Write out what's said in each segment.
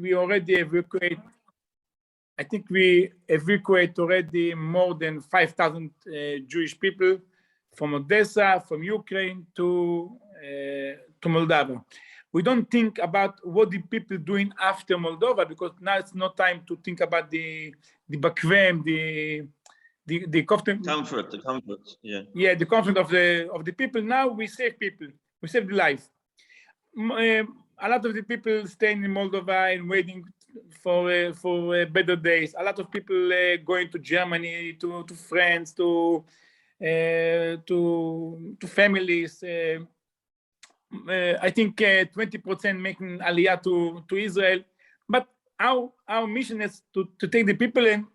we already evacuate. I think we evacuate already more than 5,000 Jewish people from Odessa, from Ukraine to Moldova. We don't think about what the people doing after Moldova, because now it's not time to think about the bakvem, the comfort, yeah, the comfort of the people. Now we save people, we save the life. A lot of the people staying in Moldova and waiting for better days. A lot of people going to Germany, to friends, to families. I think 20% making aliyah to Israel. But our mission is to take the people and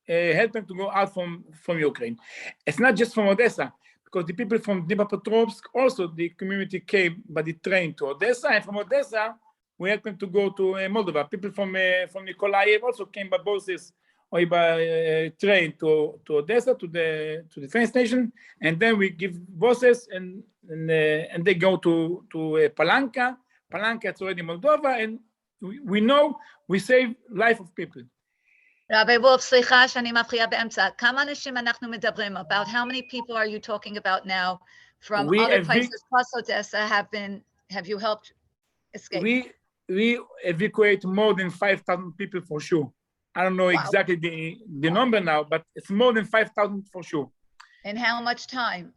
help them to go out from Ukraine. It's not just from Odessa, because the people from Dnipropetrovsk, also the community came by the train to Odessa, and from Odessa, we helped them to go to Moldova. People from Kauai also came by buses or by train to Odessa, to the train station, and then we give buses and they go to Palanca. Palanca, it's already Moldova, and we know we save life of people. Rabbi Wolff, סליחה שאני מפריעה באמצע. כמה אנשים אנחנו מדברים? About how many people are you talking about now from other places plus Odessa have you helped escape? We evacuate more than 5,000 people for sure. I don't know exactly the number now, but it's more than 5,000 for sure. In how much time?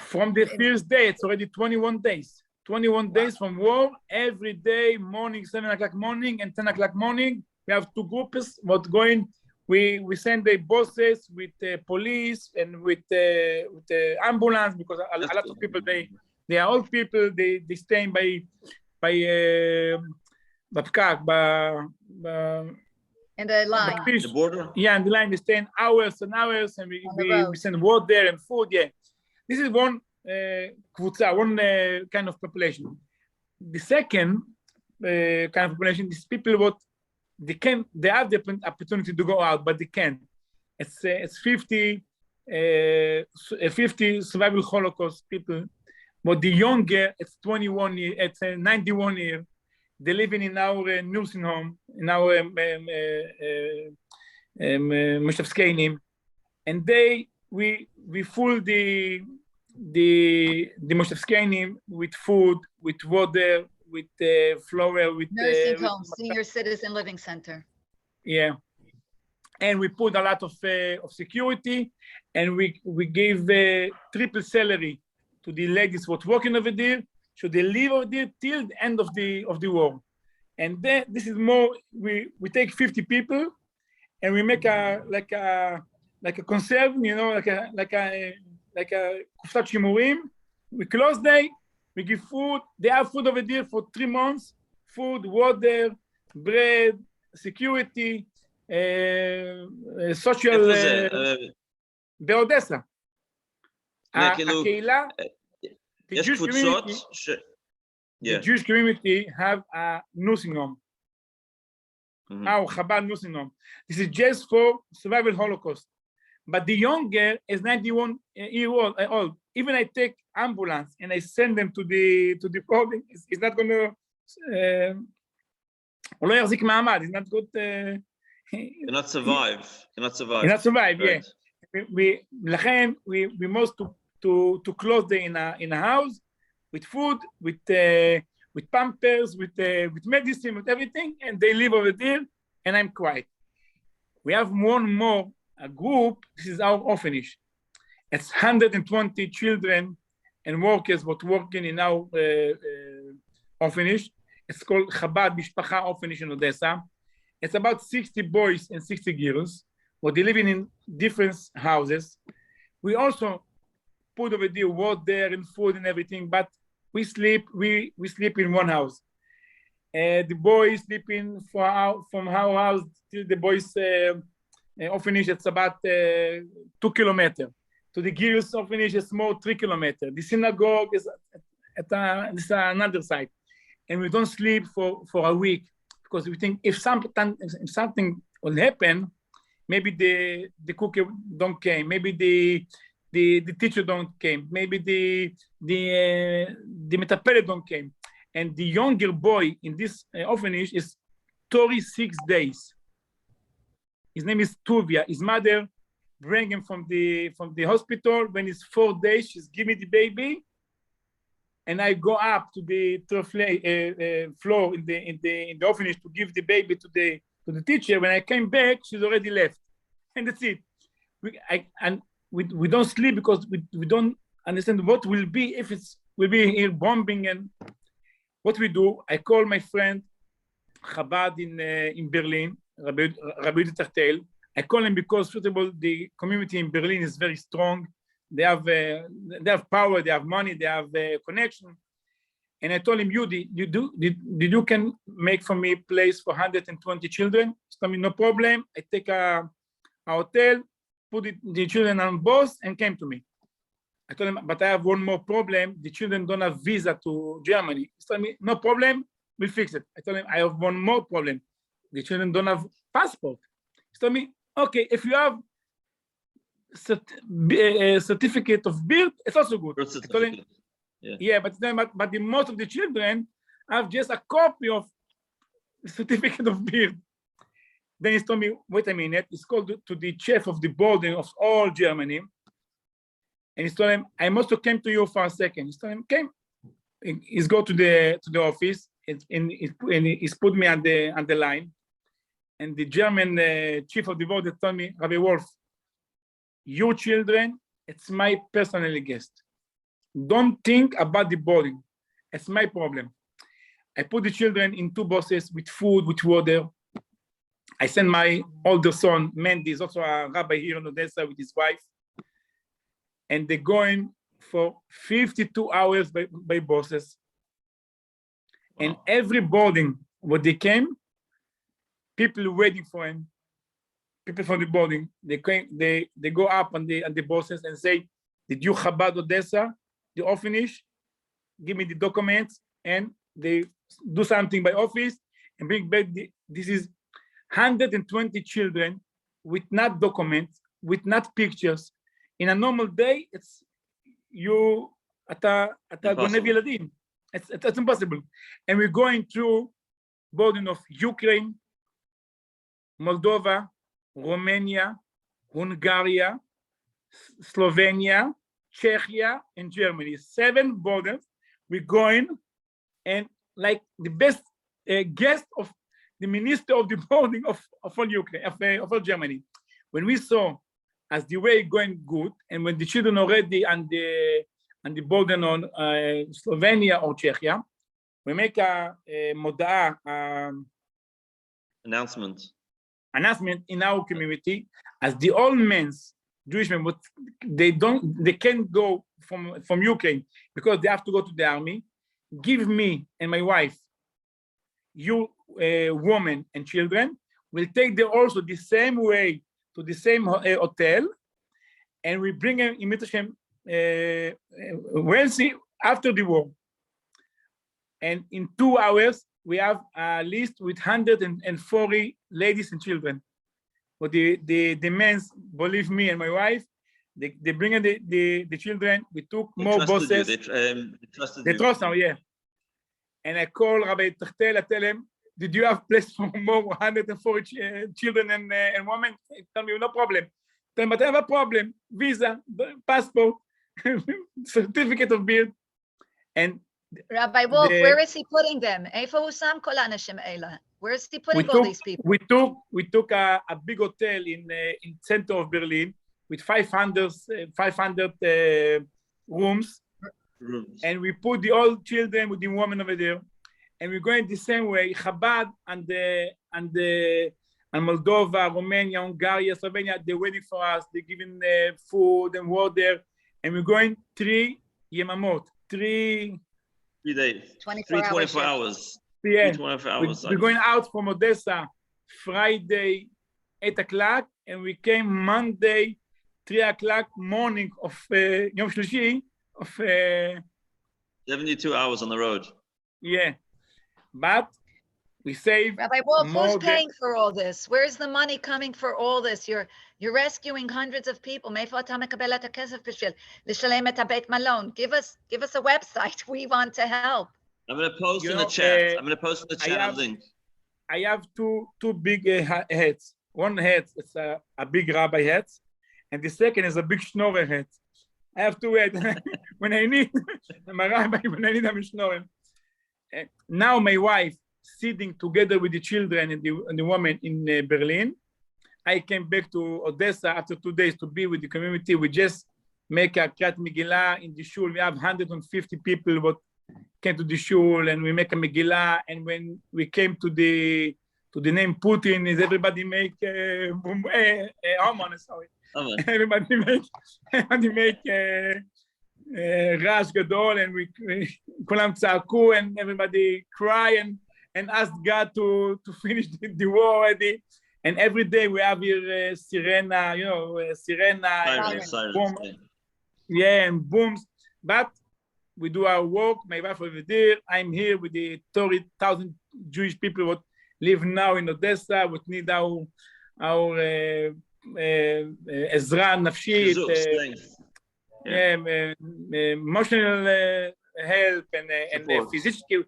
From the first day, it's already 21 days. 21 days from war, every day, morning, 7 o'clock morning and 10 o'clock morning. We have two groups. What going? We send the buses with police and with ambulance, because a lot of people they are old people. They staying by in the line, the border. Yeah, in the line. They staying hours and hours, and we send water and food. Yeah, this is one one kind of population. The second kind of population is people what they have the opportunity to go out, but they can't. It's 50 survival Holocaust people, but the younger, it's 21 years, it's 91 years. They living in our nursing home, in our Mishpacha, and we fill the Mishpacha with food, with water, with flour, with nursing home, senior citizen living center. Yeah, and we put a lot of security, and we gave triple salary to the ladies who are working over there, so they live over there till the end of the war. And then this is more. We take 50 people, and we make like a conserve, like a kufsat shimurim. We close day. We give food. They have food over there for 3 months. Food, water, bread, security, social. באודסה. הקהילה, the Jewish community have a nursing home. Our Chabad nursing home. This is just for survival Holocaust. But the younger is 91 years old. Even I take ambulance and I send them to the public, it's not going to. He's not good. Cannot survive. Right. Yeah. We must to close them in a house with food, with pampers, with medicine, with everything, and they live over there. And I'm quiet. We have one more group. This is our orphanage. It's 120 children and workers what working in our orphanage. It's called Chabad Mishpacha Orphanage in Odessa. It's about 60 boys and 60 girls, but they living in different houses. We also put over there water and food and everything, but we sleep in one house. The boys sleeping from our house till the boys orphanage. It's about 2 kilometers. To the girls orphanage, it's more 3 kilometers. The synagogue is at another side, and we don't sleep for a week because we think if something will happen, maybe the cook don't came, maybe the teacher don't came, maybe the metapelet don't came, and the younger boy in this orphanage is 36 days. His name is Tuvia. His mother bring him from the hospital. When he's 4 days, she's give me the baby, and I go up to the floor in the orphanage to give the baby to the teacher. When I came back, she's already left, and that's it. We don't sleep because we don't understand what will be if will be here bombing. And what we do, I call my friend Chabad in Berlin, Rabbi Avraham. I call him because, first of all, the community in Berlin is very strong. They have power, they have money, they have connection. And I told him, you can make for me a place for 120 children? He told me, no problem. I take a hotel, put the children on bus, and came to me. I told him, but I have one more problem. The children don't have visa to Germany. He told me, no problem, we'll fix it. I told him, I have one more problem. The children don't have passport. He told me, okay, if you have a certificate of birth, it's also good. I told him, yeah, but the most of the children have just a copy of the certificate of birth. Then he told me, wait a minute, it's called to the chief of the boarding of all Germany. And he told him, I must have came to you for a second. He told him, came. He's go to the office and he's put me on the line. And the German chief of the board told me, Rabbi Wolff, your children, it's my personal guest. Don't think about the boarding. It's my problem. I put the children in 2 buses with food, with water. I send my older son, Mendy, is also a rabbi here in Odessa with his wife. And they're going for 52 hours by buses. Wow. And every boarding where they came, people waiting for him, people from the boarding, they go up on the buses and say, did you Chabad Odessa, the orphanage? Give me the documents, and they do something by office and bring back this is 120 children with not documents, with not pictures. In a normal day, it's you it's impossible. And we're going through boarding of Ukraine, Moldova, Romania, Hungary, Slovenia, Czechia, and Germany. 7 borders. We're going, and like the best guest of the minister of the boarding of all Ukraine, of all Germany. When we saw as the way going good, and when the children already on the border on Slovenia or Czechia, we make a moda'ah, announcement in our community as the old men's Jewish men, but they can't go from Ukraine because they have to go to the army. Give me and my wife, you woman and children, will take them also the same way to the same hotel, and we bring them in Hashem wealthy after the war. And in 2 hours, we have a list with 140 ladies and children. But the men, believe me and my wife, they bring in the children. We took more buses. They trust now, yeah. And I call Rabbi Tachtel, I tell him, did you have place for more 140 children and women? He told me, no problem. Tell me, but I have a problem. Visa, passport, certificate of birth. And Rabbi Wolff, where is he putting them? Where is he putting all these people? We took a big hotel in center of Berlin with 500 rooms, and we put the old children with the women over there, and we're going the same way. Chabad and Moldova, Romania, Hungary, Slovenia, they're waiting for us. They're giving food and water, and we're going 3 yemamot, 3 days, 24 hours. Yeah, 24 hours. We're going out from Odessa Friday 8 o'clock, and we came Monday 3 o'clock morning of Yom Shlishi of 72 hours on the road. Yeah, but we saved. Rabbi Wolff, who's paying for all this? Where's the money coming for all this? You're rescuing hundreds of people. Give us a website. We want to help. I'm going to post in the chat. I'm going to post in the chat a link. I have two big hats. One hat is a big rabbi hat, and the second is a big schnorrer hat. I have two hats when I need my rabbi, when I need a schnorrer. Now my wife sitting together with the children and the woman in Berlin. I came back to Odessa after 2 days to be with the community. We just make a Kriyat Megillah in the shul. We have 150 people what came to the shul, and we make a Megillah. And when we came to the name Putin, is everybody make sorry. Everybody make Rash Gadol, and we Kulam Tzaku, and everybody cry and ask God to finish the war already. And every day we have here sirena, boom, and booms. But we do our work. My wife over there. I'm here with the 30,000 Jewish people who live now in Odessa. We need our Ezra Nafshit, emotional help and physical.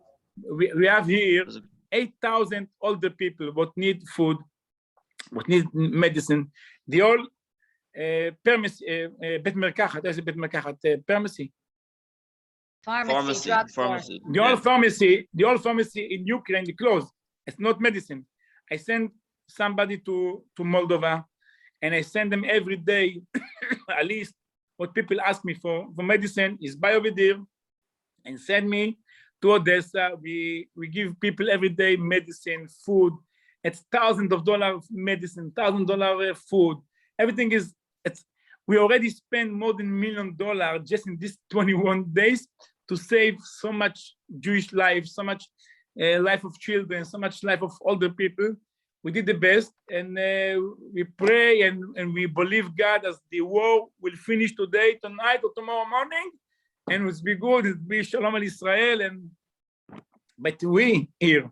We have here 8,000 older people what need food, what need medicine. The all pharmacy, bet merkachat. There's a bet merkachat pharmacy. Pharmacy. The old pharmacy in Ukraine, they closed. It's not medicine. I send somebody to Moldova, and I send them every day at least what people ask me for medicine is buy over there and send me to Odessa. We give people every day medicine, food. It's thousands of dollars medicine, $1,000 food. Everything is. We already spent more than $1 million just in these 21 days to save so much Jewish life, so much life of children, so much life of older people. We did the best, and we pray and we believe God as the war will finish today, tonight, or tomorrow morning, and it will be good. It will be Shalom al Israel, but we here.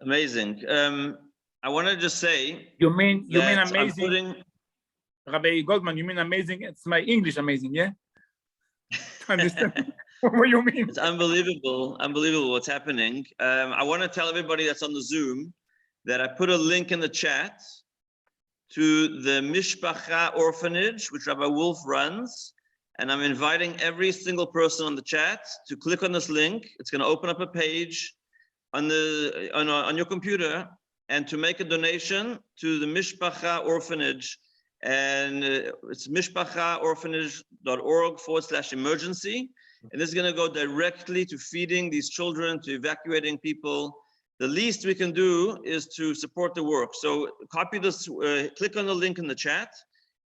Amazing. I want to just say. You mean amazing, Rabbi Goldman? You mean amazing? It's my English amazing, yeah. Understand what you mean? It's unbelievable what's happening. I want to tell everybody that's on the Zoom that I put a link in the chat to the Mishpacha Orphanage, which Rabbi Wolff runs, and I'm inviting every single person on the chat to click on this link. It's going to open up a page on your computer, and to make a donation to the Mishpacha Orphanage, and it's mishpachaorphanage.org/emergency. And this is going to go directly to feeding these children, to evacuating people. The least we can do is to support the work. So copy this, click on the link in the chat.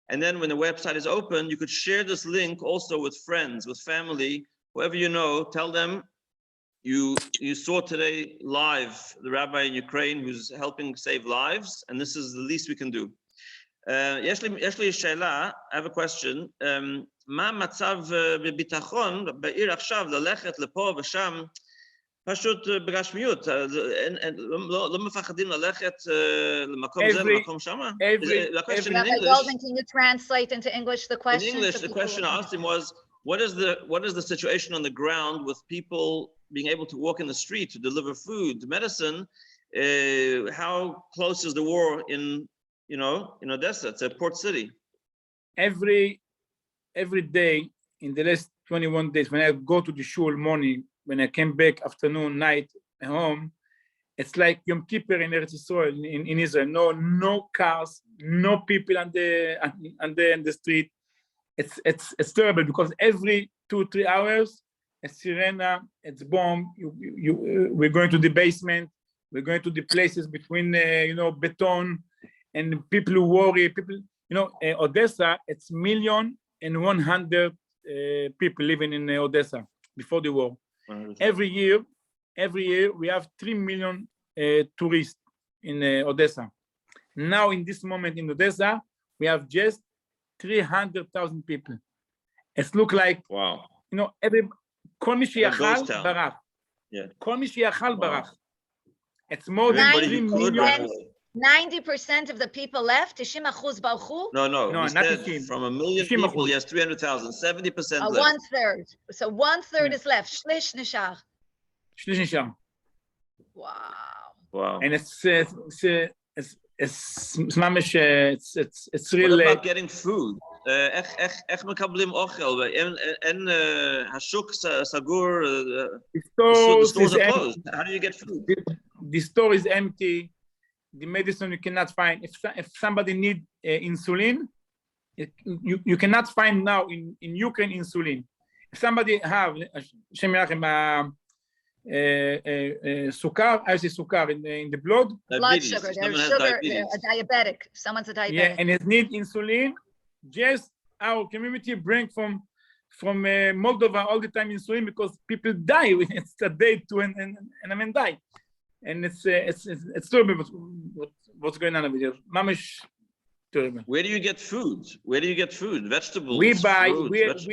And then when the website is open, you could share this link also with friends, with family, whoever you know. Tell them you saw today live the rabbi in Ukraine who's helping save lives, and this is the least we can do. יש לי שאלה, I have a question. מה המצב בביטחון בעיר עכשיו ללכת לפה ושם פשוט בגשמיות? לא מפחדים ללכת למקום זה ולמקום שמה? Rabbi Goldman, can you translate into English the question? In English, the question I asked him was, what is the situation on the ground with people being able to walk in the street to deliver food, medicine? How close is the war in Odessa? It's a port city. Every day in the last 21 days, when I go to the shul morning, when I came back afternoon, night, home, it's like Yom Kippur in Eretz Yisrael, in Israel. No cars, no people on the street. It's terrible because every 2-3 hours, a sirena, it's bomb. We're going to the basement. We're going to the places between beton, and people who worry. Odessa, it's 1,100,000 people living in Odessa before the war. Every year we have 3 million tourists in Odessa. Now in this moment in Odessa, we have just 300,000 people. It looks like, wow. כל מי שיכל ברח. כל מי שיכל ברח. It's more than 3 million. 90% of the people left? 90% ברחו? No, instead, from 1 million people, yes, 300,000, 70% left. 1/3. So 1/3 is left. שליש נשאר. שליש נשאר. Wow. And it's ממש, it's real. What about getting food? איך מקבלים אוכל? אין השוק סגור, the stores are closed. How do you get food? The store is empty. The medicine you cannot find. If somebody need insulin, you cannot find now in Ukraine insulin. If somebody have sukar, I say sukar in the blood. Blood sugar. There's sugar. A diabetic. Someone's a diabetic. Yeah, and it need insulin. Just our community bring from Moldova all the time insulin because people die. It's a day to and I mean die. And it's terrible what's going on over there. Mamish terrible. Where do you get food? Where do you get food? Vegetables. We buy. Fruits,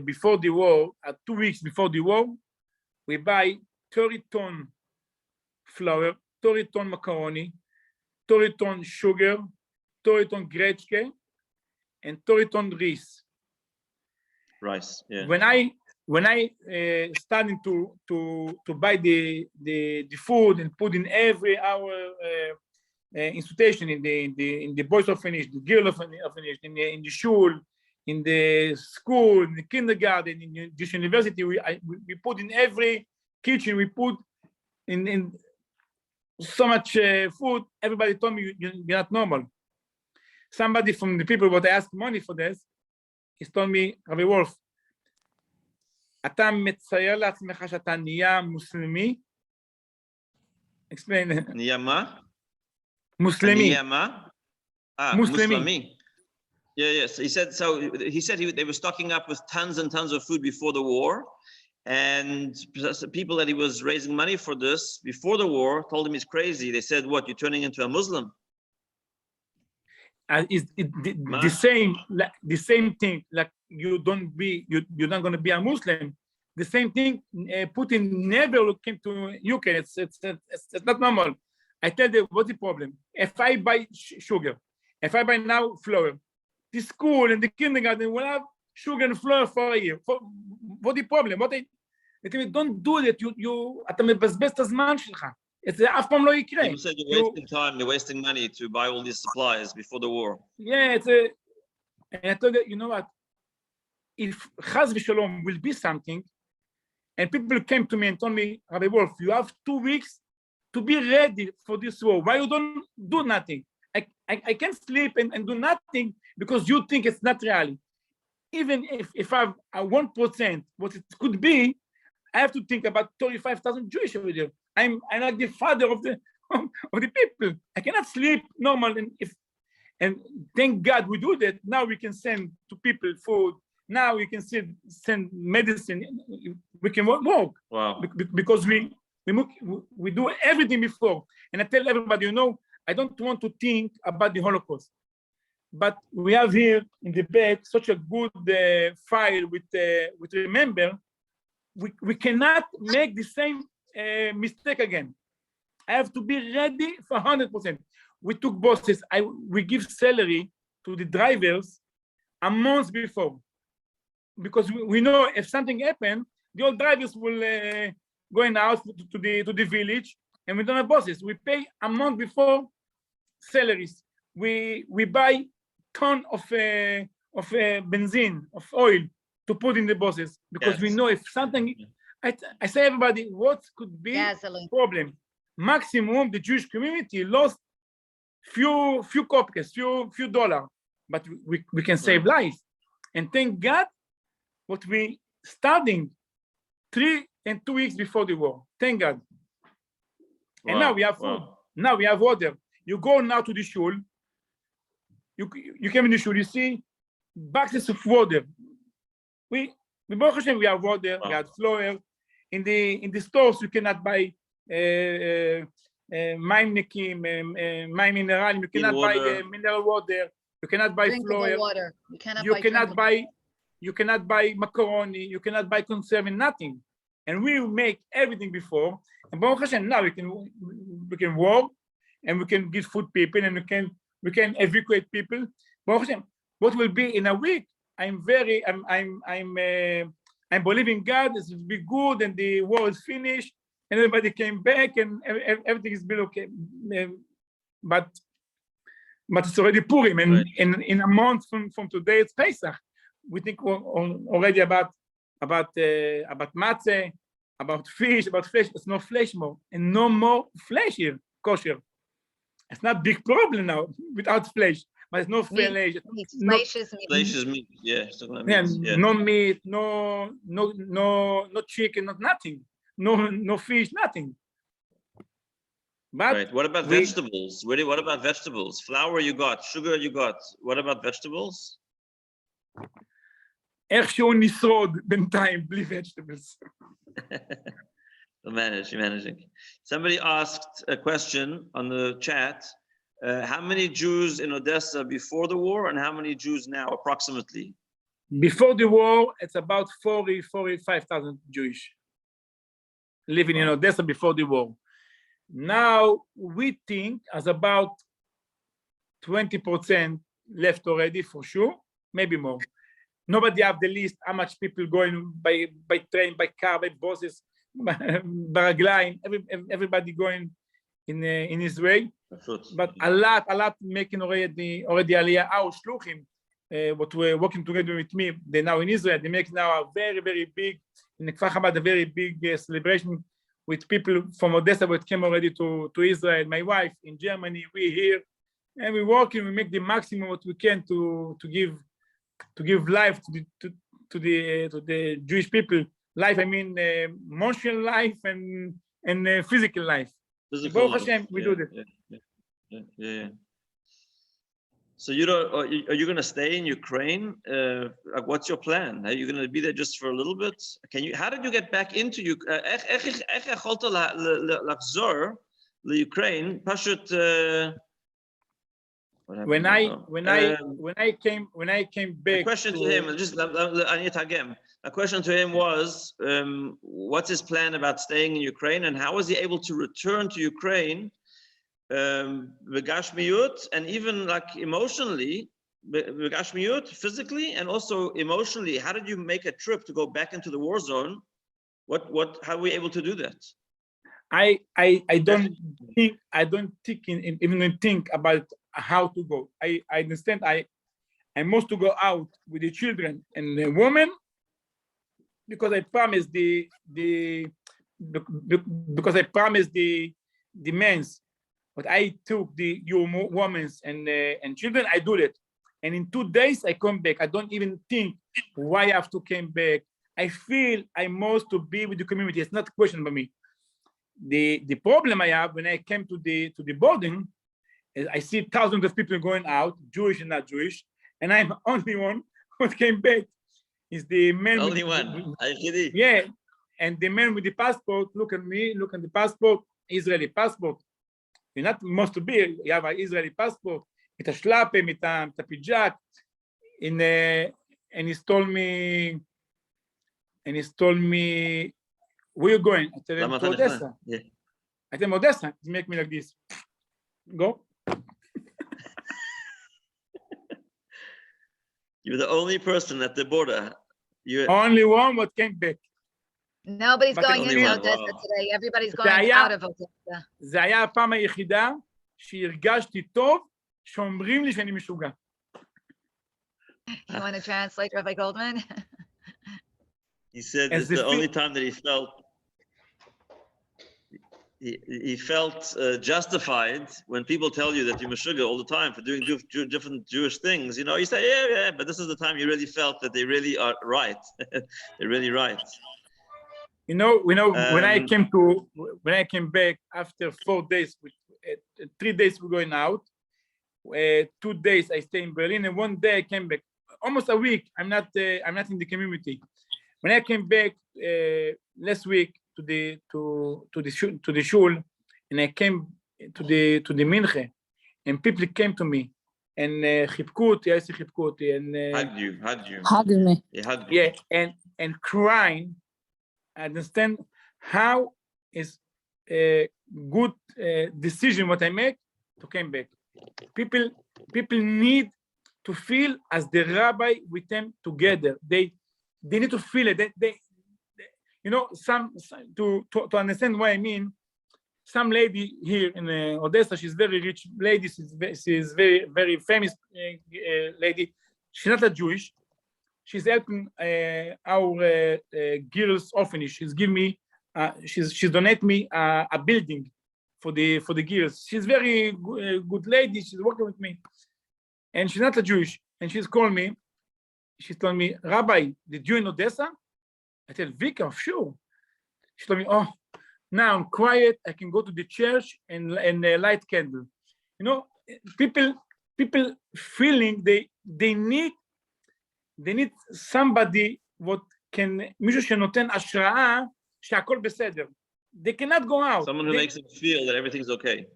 Before the war, 2 weeks before the war, we buy 30 ton flour, 30 ton macaroni, 30 ton sugar, 30 ton gretke, and 30 ton rice. Rice. Yeah. When I started to buy the food and put in every our institution in the boys orphanage, the girl orphanage, in the shul, in the school, in the kindergarten, in this university, we put in every kitchen, we put in so much food. Everybody told me you're not normal. Somebody from the people what I asked money for this, he told me, Rabbi Wolff, אתה מצייר לעצמך שאתה נהיה מוסלמי? Explain. נהיה מה? מוסלמי. נהיה מה? מוסלמי. Yeah, yes. He said they were stocking up with tons and tons of food before the war, and people that he was raising money for this before the war told him he's crazy. They said, "What? You're turning into a Muslim?" The same thing. Like you're not going to be a Muslim. The same thing. Putin never came to UK. It's not normal. I tell them, what's the problem? If I buy sugar, if I buy now flour, the school and the kindergarten will have sugar and flour for a year. What's the problem? They tell me, don't do that. אתה מבזבז את הזמן שלך. זה אף פעם לא יקרה. People said you're wasting time, you're wasting money to buy all these supplies before the war. Yeah, and I told you, you know what? If Chaz v'Shalom will be something, and people came to me and told me, Rabbi Wolff, you have 2 weeks to be ready for this war. Why you don't do nothing? I can't sleep and do nothing because you think it's not reality. Even if I have a 1%, what it could be, I have to think about 35,000 Jewish over there. I'm like the father of the people. I cannot sleep normal, and thank God we do that. Now we can send to people food. Now we can send medicine. We can work. Wow. Because we do everything before. And I tell everybody, I don't want to think about the Holocaust, but we have here in the back such a good file with remember. We cannot make the same mistake again. I have to be ready for 100%. We took bosses. We give salary to the drivers a month before, because we know if something happened, the old drivers will go in the house to the village, and we don't have bosses. We pay a month before salaries. We buy ton of benzene, of oil, to put in the buses, because we know if something, I say everybody, what could be the problem? Maximum, the Jewish community lost few kopekes, few dollars, but we can save life. And thank God, what we starting 3 and 2 weeks before the war. Thank God. Wow. And now we have food. Now we have water. You go now to the shul. You came in the shul. You see boxes of water. We Baruch Hashem, we have water, we have flour. In the stores, you cannot buy מים נקיים, מים מינרליים, you cannot buy mineral water, you cannot buy flour, you cannot buy macaroni, you cannot buy conserve, nothing. And we make everything before. And Baruch Hashem, now we can work, and we can give food people, and we can evacuate people. What will be in a week? I'm believing God. This will be good, and the war is finished, and everybody came back, and everything is been okay. But it's already Purim, and right. in a month from today it's Pesach. We think already about matzah, about fish, about flesh. It's no flesh more, and no more flesh here, kosher. It's not a big problem now without flesh, but it's no flesh. Flesh is meat. Flesh is meat. Yeah. No meat, no chicken, not nothing. No fish, nothing. But right. What about vegetables? What about vegetables? Flour you got, sugar you got. What about vegetables? איכשהו נשרוד בינתיים בלי vegetables. You're managing. Somebody asked a question on the chat. How many Jews in Odessa before the war and how many Jews now approximately? Before the war, it's about 45,000 Jewish living in Odessa before the war. Now we think as about 20% left already for sure, maybe more. Nobody have the list how much people going by train, by car, by buses, baragline, everybody going in Israel. But a lot making already Aliyah. Our shluchim, what were working together with me, they now in Israel. They make now a very, very big, in the Kfar Chabad, a very big celebration with people from Odessa that came already to Israel. My wife in Germany, we here, and we're working. We make the maximum what we can to give life to the Jewish people. Life, I mean, emotional life and physical life. Baruch Hashem, we do that. Yeah. So are you going to stay in Ukraine? What's your plan? Are you going to be there just for a little bit? How did you get back into Ukraine? When I came back. A question to him. A question to him was, what's his plan about staying in Ukraine, and how was he able to return to Ukraine? Begashmiyut, and even like emotionally, Begashmiyut, physically and also emotionally. How did you make a trip to go back into the war zone? How were we able to do that? I don't even think about how to go. I understand I must to go out with the children and the women because I promised the men's. But I took the women and children. I do that, and in 2 days I come back. I don't even think why I have to come back. I feel I must to be with the community. It's not a question by me. The problem I have when I came to the boarding is I see thousands of people going out, Jewish and not Jewish, and I'm the only one who came back. Is the man only one? Yeah, and the man with the passport. Look at me. Look at the passport. Israeli passport. You're not must to be. You have an Israeli passport. With a shlape, with a pijak. And he told me. Where you going? I tell him to Odessa. Yeah. I tell him Odessa. He make me like this. Go. You're the only person at the border. Only one what came back. Nobody's going into Odessa today. Everybody's going out of Odessa. זה היה הפעם היחידה שהרגשתי טוב שאומרים לי שאני משוגע. You want to translate, Rabbi Goldman? He said it's the only time that he felt justified when people tell you that you're Meshuggah all the time for doing different Jewish things. You say, yeah, but this is the time you really felt that they really are right. They're really right. When I came back after 4 days, 3 days we're going out. 2 days I stay in Berlin, and 1 day I came back. Almost a week. I'm not in the community. When I came back last week to the shul, and I came to the minche, and people came to me and חיבקו אותי, and hugged me. Yeah, and crying. I understand how is a good decision what I make to come back. People need to feel as the rabbi with them together. They need to feel it. They you know, to understand what I mean. Some lady here in Odessa, she's very rich lady. She's very, very famous lady. She's not a Jewish. She's helping our girls' orphanage. She's giving me, she's donated me a building for the girls. She's very good lady. She's working with me, and she's not a Jewish. And she's called me. She's told me, Rabbi, did you in Odessa? I tell Vika, sure. She told me, oh, now I'm quiet. I can go to the church and light candle. You know, people feeling they need somebody what can, מישהו שנותן השראה שהכל בסדר. They cannot go out. Someone who makes them feel that everything's okay.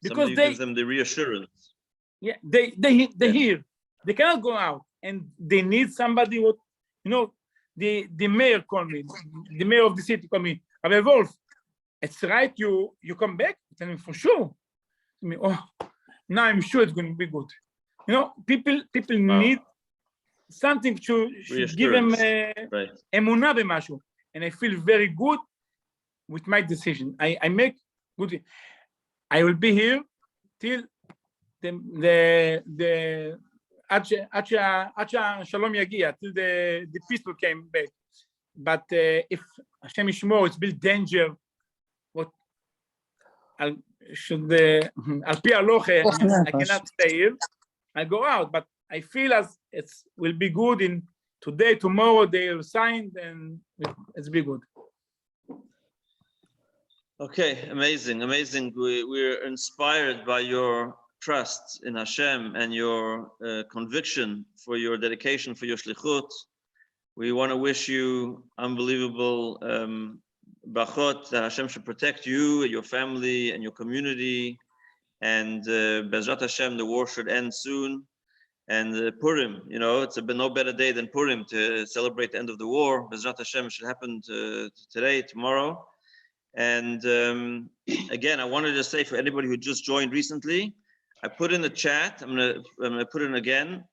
Because somebody who gives them the reassurance. Yeah, they hear. They cannot go out, and they need somebody what, you know, the mayor called me, the mayor of the city called me, Rabbi Wolff, it's right, you come back? I tell me, for sure. I mean, oh, now I'm sure it's going to be good. You know, people need something to give them emunah b'mashu, and I feel very good with my decision. I make good. I will be here till the עד שהשלום יגיע, till the peace will came back. But if Hashem ישמור, it's build danger, what על פי הלוכה, I cannot stay here. I go out, but I feel as it will be good in today, tomorrow, they will sign, and it's be good. Okay, amazing. We're inspired by your trust in Hashem and your conviction for your dedication, for your shlichut. We want to wish you unbelievable brachot, that Hashem should protect you, your family, and your community. And Bezrat Hashem, the war should end soon. And Purim, you know, it's been no better day than Purim to celebrate the end of the war. Bezrat Hashem should happen today, tomorrow. And again, I wanted to say for anybody who just joined recently, I put in the chat, I'm gonna put in again,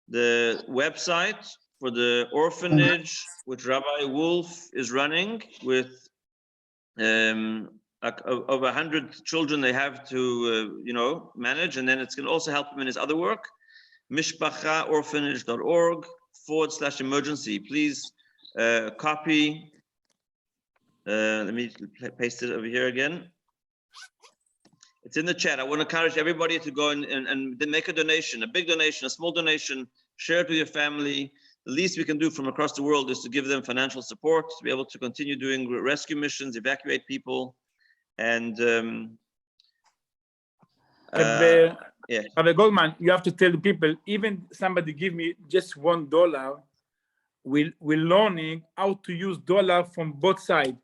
the website for the orphanage which Rabbi Wolff is running with over 100 children they have to, manage, and then it's gonna also help him in his other work. mishpachaorphanage.org/emergency. Please copy. Let me paste it over here again. It's in the chat. I want to encourage everybody to go and make a donation, a big donation, a small donation, share it with your family. The least we can do from across the world is to give them financial support to be able to continue doing rescue missions, evacuate people. And Rabbi Goldman, you have to tell the people, even somebody give me just $1, we're learning how to use dollar from both sides.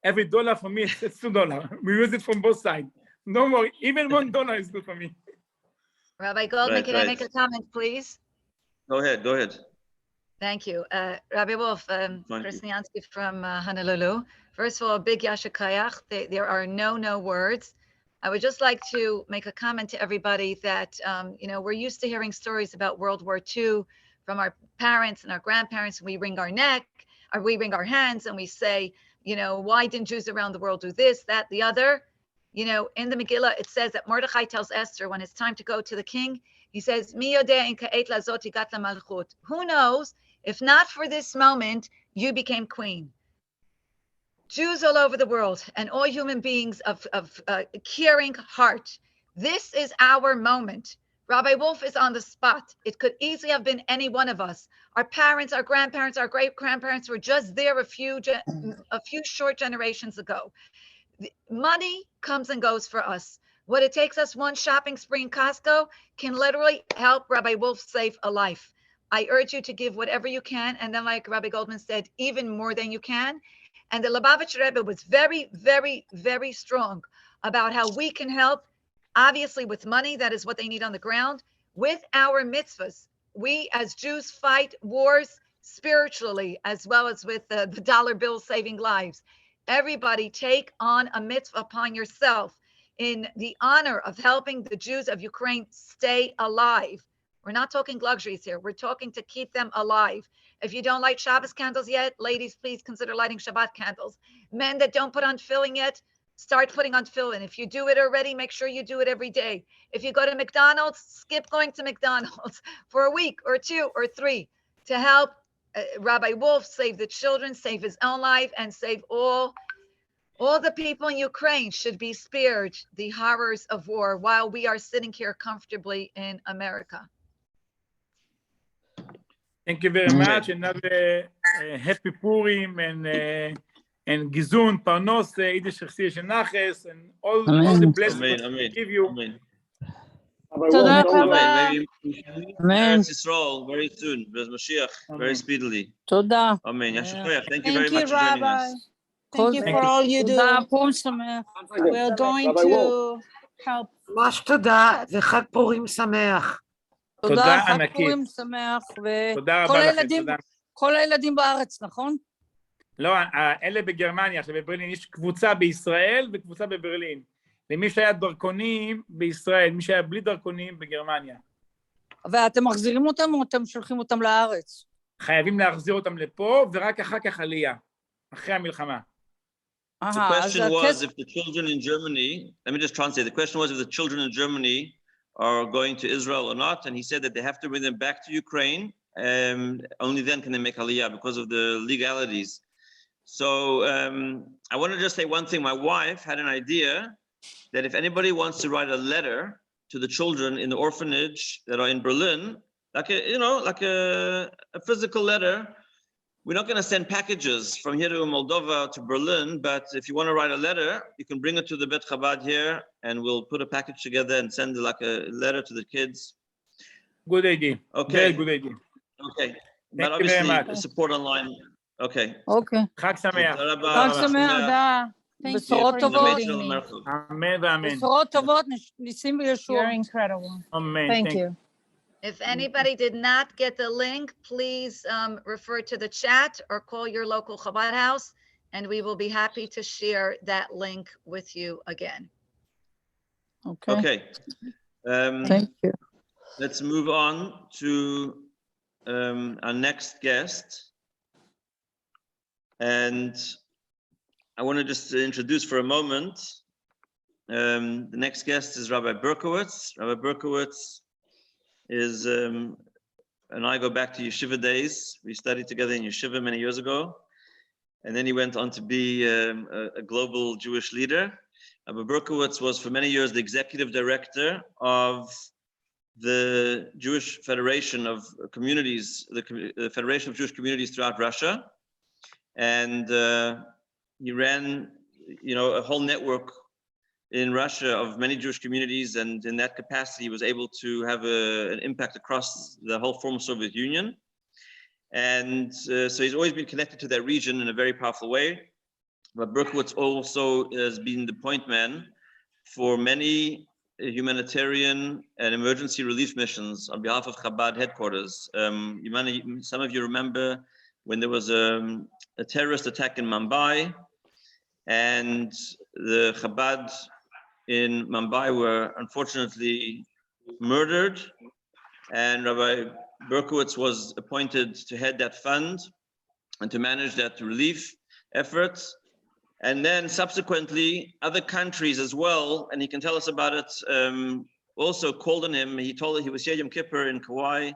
Every dollar for me is $2. We use it from both sides. Don't worry, even $1 is good for me. Rabbi Goldman, can I make a comment, please? Go ahead. Thank you. Rabbi Wolff, Krasniansky from Honolulu. First of all, big Yasher Kayach. There are no words. I would just like to make a comment to everybody that, we're used to hearing stories about World War II from our parents and our grandparents. We wring our neck, or we wring our hands, and we say, why didn't Jews around the world do this, that, the other? In the Megillah, it says that Mordechai tells Esther when it's time to go to the king, he says, Mi yodea in ka'et lazot higat lamalchut. Who knows, if not for this moment, you became queen. Jews all over the world and all human beings of caring heart. This is our moment. Rabbi Wolff is on the spot. It could easily have been any one of us. Our parents, our grandparents, our great-grandparents were just there a few short generations ago. Money comes and goes for us. What it takes us one shopping spree in Costco can literally help Rabbi Wolff save a life. I urge you to give whatever you can, and then like Rabbi Goldman said, even more than you can. And the Lubavitch Rebbe was very, very, very strong about how we can help, obviously with money, that is what they need on the ground, with our mitzvahs. We as Jews fight wars spiritually as well as with the dollar bill saving lives. Everybody take on a mitzvah upon yourself. in the honor of helping the Jews of Ukraine stay alive. We're not talking luxuries here. We're talking to keep them alive. If you don't light Shabbos candles yet, ladies, please consider lighting Shabbat candles. Men that don't put on tefillin yet, start putting on tefillin. If you do it already, make sure you do it every day. If you go to McDonald's, skip going to McDonald's for a week or 2 or 3 to help Rabbi Wolff save the children, save his own life, and save all the people in Ukraine should be spared the horrors of war while we are sitting here comfortably in America. Thank you very much. Another happy Purim and Gizun, Parnos, Yiddish Chesish and Naches, and all the blessings give you. Amen. Maybe we can meet Eretz Yisrael very soon, with Mashiach, very speedily. Toda. Amen. Thank you very much for joining us. Thank you for all you do. We're going to help. ממש תודה, וחג פורים שמח. תודה, חג פורים שמח, וכל הילדים בארץ, נכון? לא, אלה בגרמניה, עכשיו בברלין, יש קבוצה בישראל וקבוצה בברלין. למי שהיה דרכונים בישראל, מי שהיה בלי דרכונים בגרמניה. ואתם מחזירים אותם או אתם שולחים אותם לארץ? חייבים להחזיר אותם לפה, ורק אחר כך עלייה, אחרי המלחמה. The question was if the children in Germany, let me just translate, the question was if the children in Germany are going to Israel or not, and he said that they have to bring them back to Ukraine, and only then can they make Aliyah because of the legalities. So I want to just say one thing. My wife had an idea that if anybody wants to write a letter to the children in the orphanage that are in Berlin, like a physical letter. We're not going to send packages from here to Moldova to Berlin, but if you want to write a letter, you can bring it to the Bet Chabad here, and we'll put a package together and send like a letter to the kids. Good idea. Okay. Very good idea. Okay. But obviously, support online. Okay. Okay. חג שמח. חג שמח, בשורות טובות. אמן ואמן. בשורות טובות, ניסים וישוע. You're incredible. Amen. Thank you. If anybody did not get the link, please refer to the chat or call your local Chabad house, and we will be happy to share that link with you again. Okay. Thank you. Let's move on to our next guest. And I want to just introduce for a moment. The next guest is Rabbi Berkowitz. Rabbi Berkowitz is, and I go back to yeshiva days. We studied together in yeshiva many years ago. And then he went on to be a global Jewish leader. Rabbi Berkowitz was for many years the executive director of the Jewish Federation of Communities, the Federation of Jewish Communities throughout Russia. And he ran, a whole network in Russia of many Jewish communities, and in that capacity, he was able to have an impact across the whole former Soviet Union. And so he's always been connected to that region in a very powerful way. But Berkowitz also has been the point man for many humanitarian and emergency relief missions on behalf of Chabad Headquarters. Some of you remember when there was a terrorist attack in Mumbai, and the Chabad in Mumbai were unfortunately murdered, and Rabbi Berkowitz was appointed to head that fund and to manage that relief effort. And then subsequently, other countries as well, and he can tell us about it, also called on him. He was here Yom Kippur in Kauai.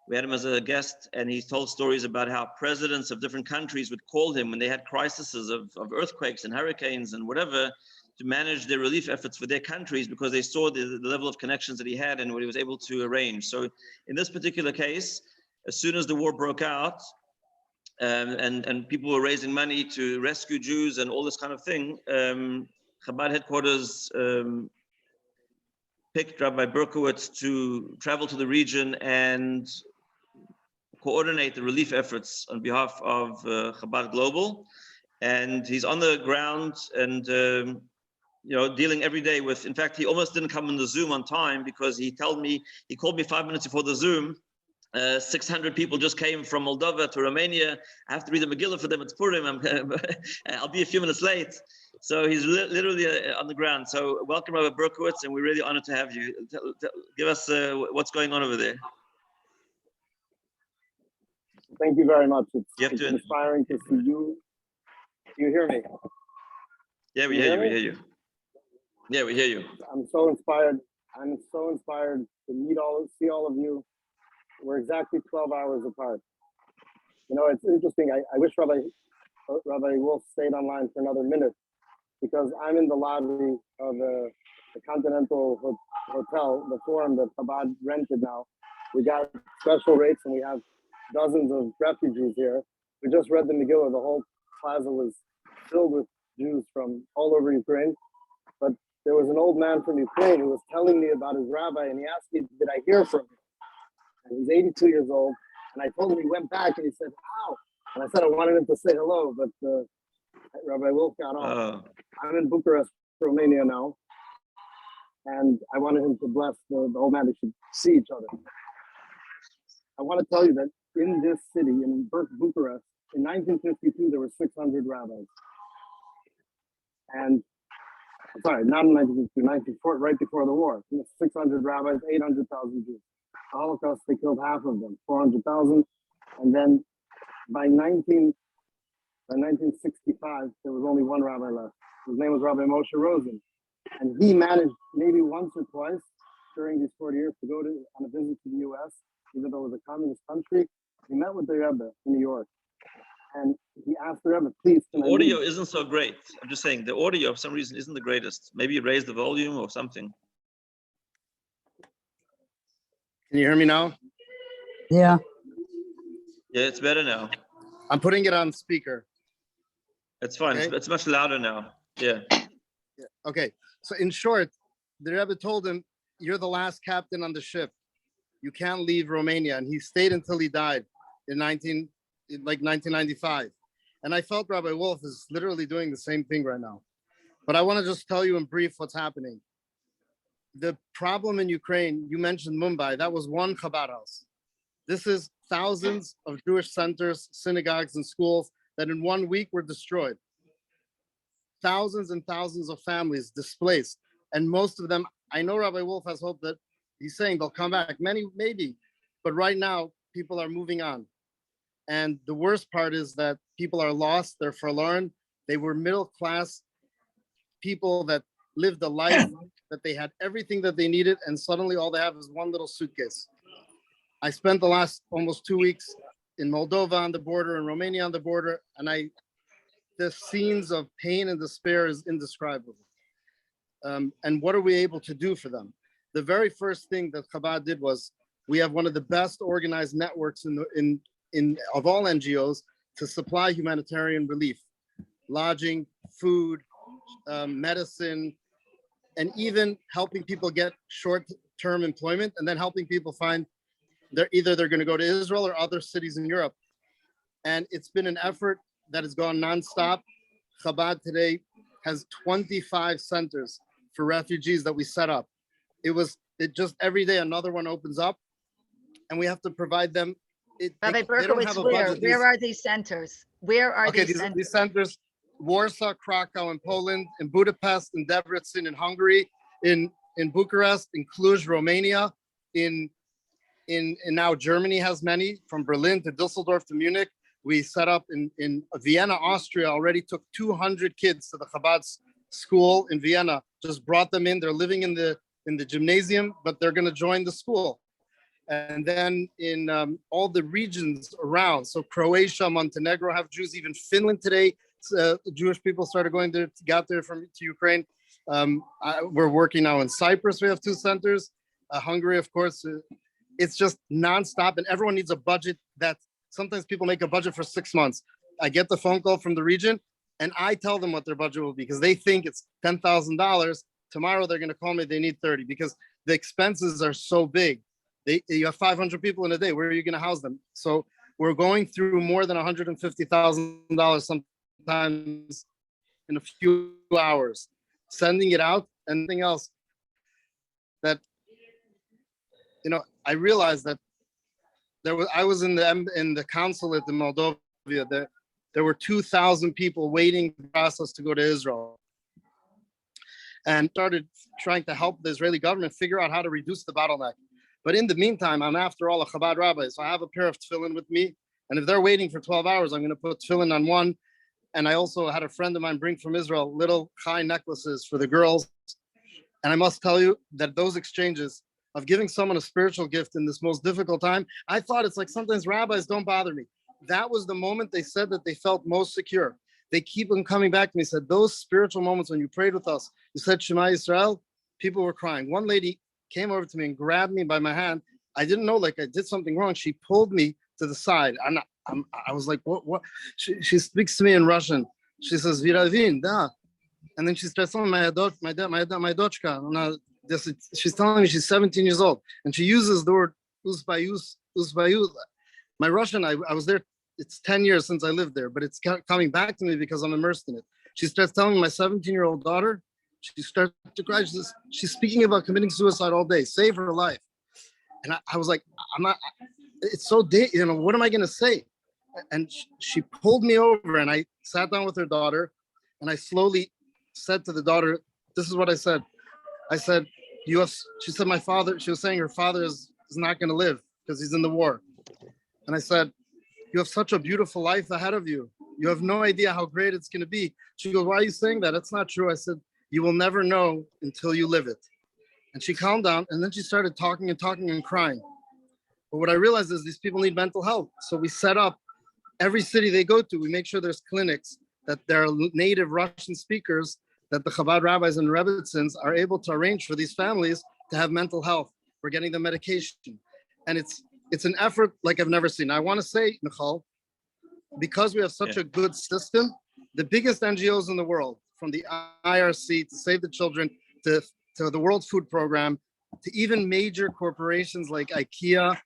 We had him as a guest, and he told stories about how presidents of different countries would call him when they had crises of earthquakes and hurricanes and whatever, to manage their relief efforts for their countries, because they saw the level of connections that he had and what he was able to arrange. So in this particular case, as soon as the war broke out, and people were raising money to rescue Jews and all this kind of thing, Chabad Headquarters picked Rabbi Berkowitz to travel to the region and coordinate the relief efforts on behalf of Chabad Global. And he's on the ground and dealing every day with, in fact, he almost didn't come on the Zoom on time because he called me 5 minutes before the Zoom, 600 people just came from Moldova to Romania. I have to read the Megillah for them. It's Purim. I'll be a few minutes late. So he's literally on the ground. So welcome, Rabbi Berkowitz, and we're really honored to have you. Give us what's going on over there. Thank you very much. It's inspiring to see you. Do you hear me? Yeah, we hear you. We hear you. Yeah, we hear you. I'm so inspired. I'm so inspired to see all of you. We're exactly 12 hours apart. You know, it's interesting. I wish Rabbi Wolff stayed online for another minute, because I'm in the lobby of the Continental Hotel, the Forum that Chabad rented now. We got special rates and we have dozens of refugees here. We just read the Megillah. The whole plaza was filled with Jews from all over Ukraine. But there was an old man from Ukraine who was telling me about his rabbi, and he asked me, did I hear from him? And he's 82 years old. And I told him, he went back and he said, how? And I said, I wanted him to say hello, but Rabbi Wolff got off. I'm in Bucharest, Romania now. And I wanted him to bless the old man. They should see each other. I want to tell you that in this city, in Bucharest, in 1952, there were 600 rabbis. And, sorry, not in 1952, 1940, right before the war. 600 rabbis, 800,000 Jews. The Holocaust, they killed half of them, 400,000. And then by 1965, there was only one rabbi left. His name was Rabbi Moshe Rosen. And he managed maybe once or twice during these 40 years to go on a visit to the US, even though it was a communist country. He met with the Rebbe in New York. And he asked the Rebbe, please, the audio isn't so great. I'm just saying, the audio for some reason isn't the greatest. Maybe raise the volume or something. Can you hear me now? Yeah. Yeah, it's better now. I'm putting it on speaker. It's fine. Okay. It's much louder now. Yeah. Okay. So in short, the Rebbe told him, you're the last captain on the ship. You can't leave Romania. And he stayed until he died in 1995. And I felt Rabbi Wolff is literally doing the same thing right now. But I want to just tell you in brief what's happening. The problem in Ukraine, you mentioned Mumbai, that was one Chabad house. This is thousands of Jewish centers, synagogues, and schools that in 1 week were destroyed. Thousands and thousands of families displaced. And most of them, I know Rabbi Wolff has hope that he's saying they'll come back, many maybe, but right now people are moving on. And the worst part is that people are lost, they're forlorn. They were middle-class people that lived a life that they had everything that they needed, and suddenly all they have is one little suitcase. I spent the last almost 2 weeks in Moldova on the border and Romania on the border, and the scenes of pain and despair is indescribable. And what are we able to do for them? The very first thing that Chabad did was, we have one of the best organized networks of all NGOs to supply humanitarian relief, lodging, food, medicine, and even helping people get short-term employment, and then helping people find they're going to go to Israel or other cities in Europe. And it's been an effort that has gone nonstop. Chabad today has 25 centers for refugees that we set up. It just every day another one opens up, and we have to provide them. Rabbi Berkowitz, where are these centers? Where are these centers? These centers, Warsaw, Krakow in Poland, in Budapest, in Debrecen in Hungary, in Bucharest, in Cluj, Romania, in now Germany has many, from Berlin to Düsseldorf to Munich. We set up in Vienna, Austria, already took 200 kids to the Chabad school in Vienna, just brought them in. They're living in the gymnasium, but they're going to join the school. And then in all the regions around, so Croatia, Montenegro have Jews, even Finland today, Jewish people started got there to Ukraine. We're working now in Cyprus, we have 2 centers. Hungary, of course, it's just nonstop, and everyone needs a budget that sometimes people make a budget for 6 months. I get the phone call from the region, and I tell them what their budget will be, because they think it's $10,000. Tomorrow they're going to call me, they need 30, because the expenses are so big. You have 500 people in a day. Where are you going to house them? So we're going through more than $150,000 sometimes in a few hours, sending it out. And anything else that, I realize that I was in the consulate in Moldova. There were 2,000 people waiting for the process to go to Israel, and started trying to help the Israeli government figure out how to reduce the bottleneck. But in the meantime, I'm after all a Chabad rabbi, so I have a pair of tefillin with me. And if they're waiting for 12 hours, I'm going to put tefillin on one. And I also had a friend of mine bring from Israel little chai necklaces for the girls. And I must tell you that those exchanges of giving someone a spiritual gift in this most difficult time, I thought it's like sometimes rabbis don't bother me. That was the moment they said that they felt most secure. They keep on coming back to me, said those spiritual moments when you prayed with us, you said Shema Yisrael, people were crying. One lady came over to me and grabbed me by my hand. I didn't know, like I did something wrong. She pulled me to the side. I was like, what? She speaks to me in Russian. She says, Viravin, da. And then she starts telling my dochka. She's telling me she's 17 years old. And she uses the word uzbayus. My Russian, I was there, it's 10 years since I lived there, but it's coming back to me because I'm immersed in it. She starts telling me my 17-year-old daughter, she starts to cry. She's speaking about committing suicide all day, save her life. And I was like, I'm not, it's so, what am I going to say? And she pulled me over and I sat down with her daughter and I slowly said to the daughter, this is what I said. I said, she said, my father, she was saying her father is not going to live because he's in the war. And I said, you have such a beautiful life ahead of you. You have no idea how great it's going to be. She goes, why are you saying that? It's not true. I said, you will never know until you live it. And she calmed down and then she started talking and crying. But what I realized is these people need mental health. So we set up every city they go to, we make sure there's clinics, that there are native Russian speakers, that the Chabad rabbis and Rebbitzins are able to arrange for these families to have mental health. We're getting them medication. And it's an effort like I've never seen. I want to say, Michal, because we have such a good system, the biggest NGOs in the world, from the IRC to Save the Children, to the World Food Program, to even major corporations like IKEA,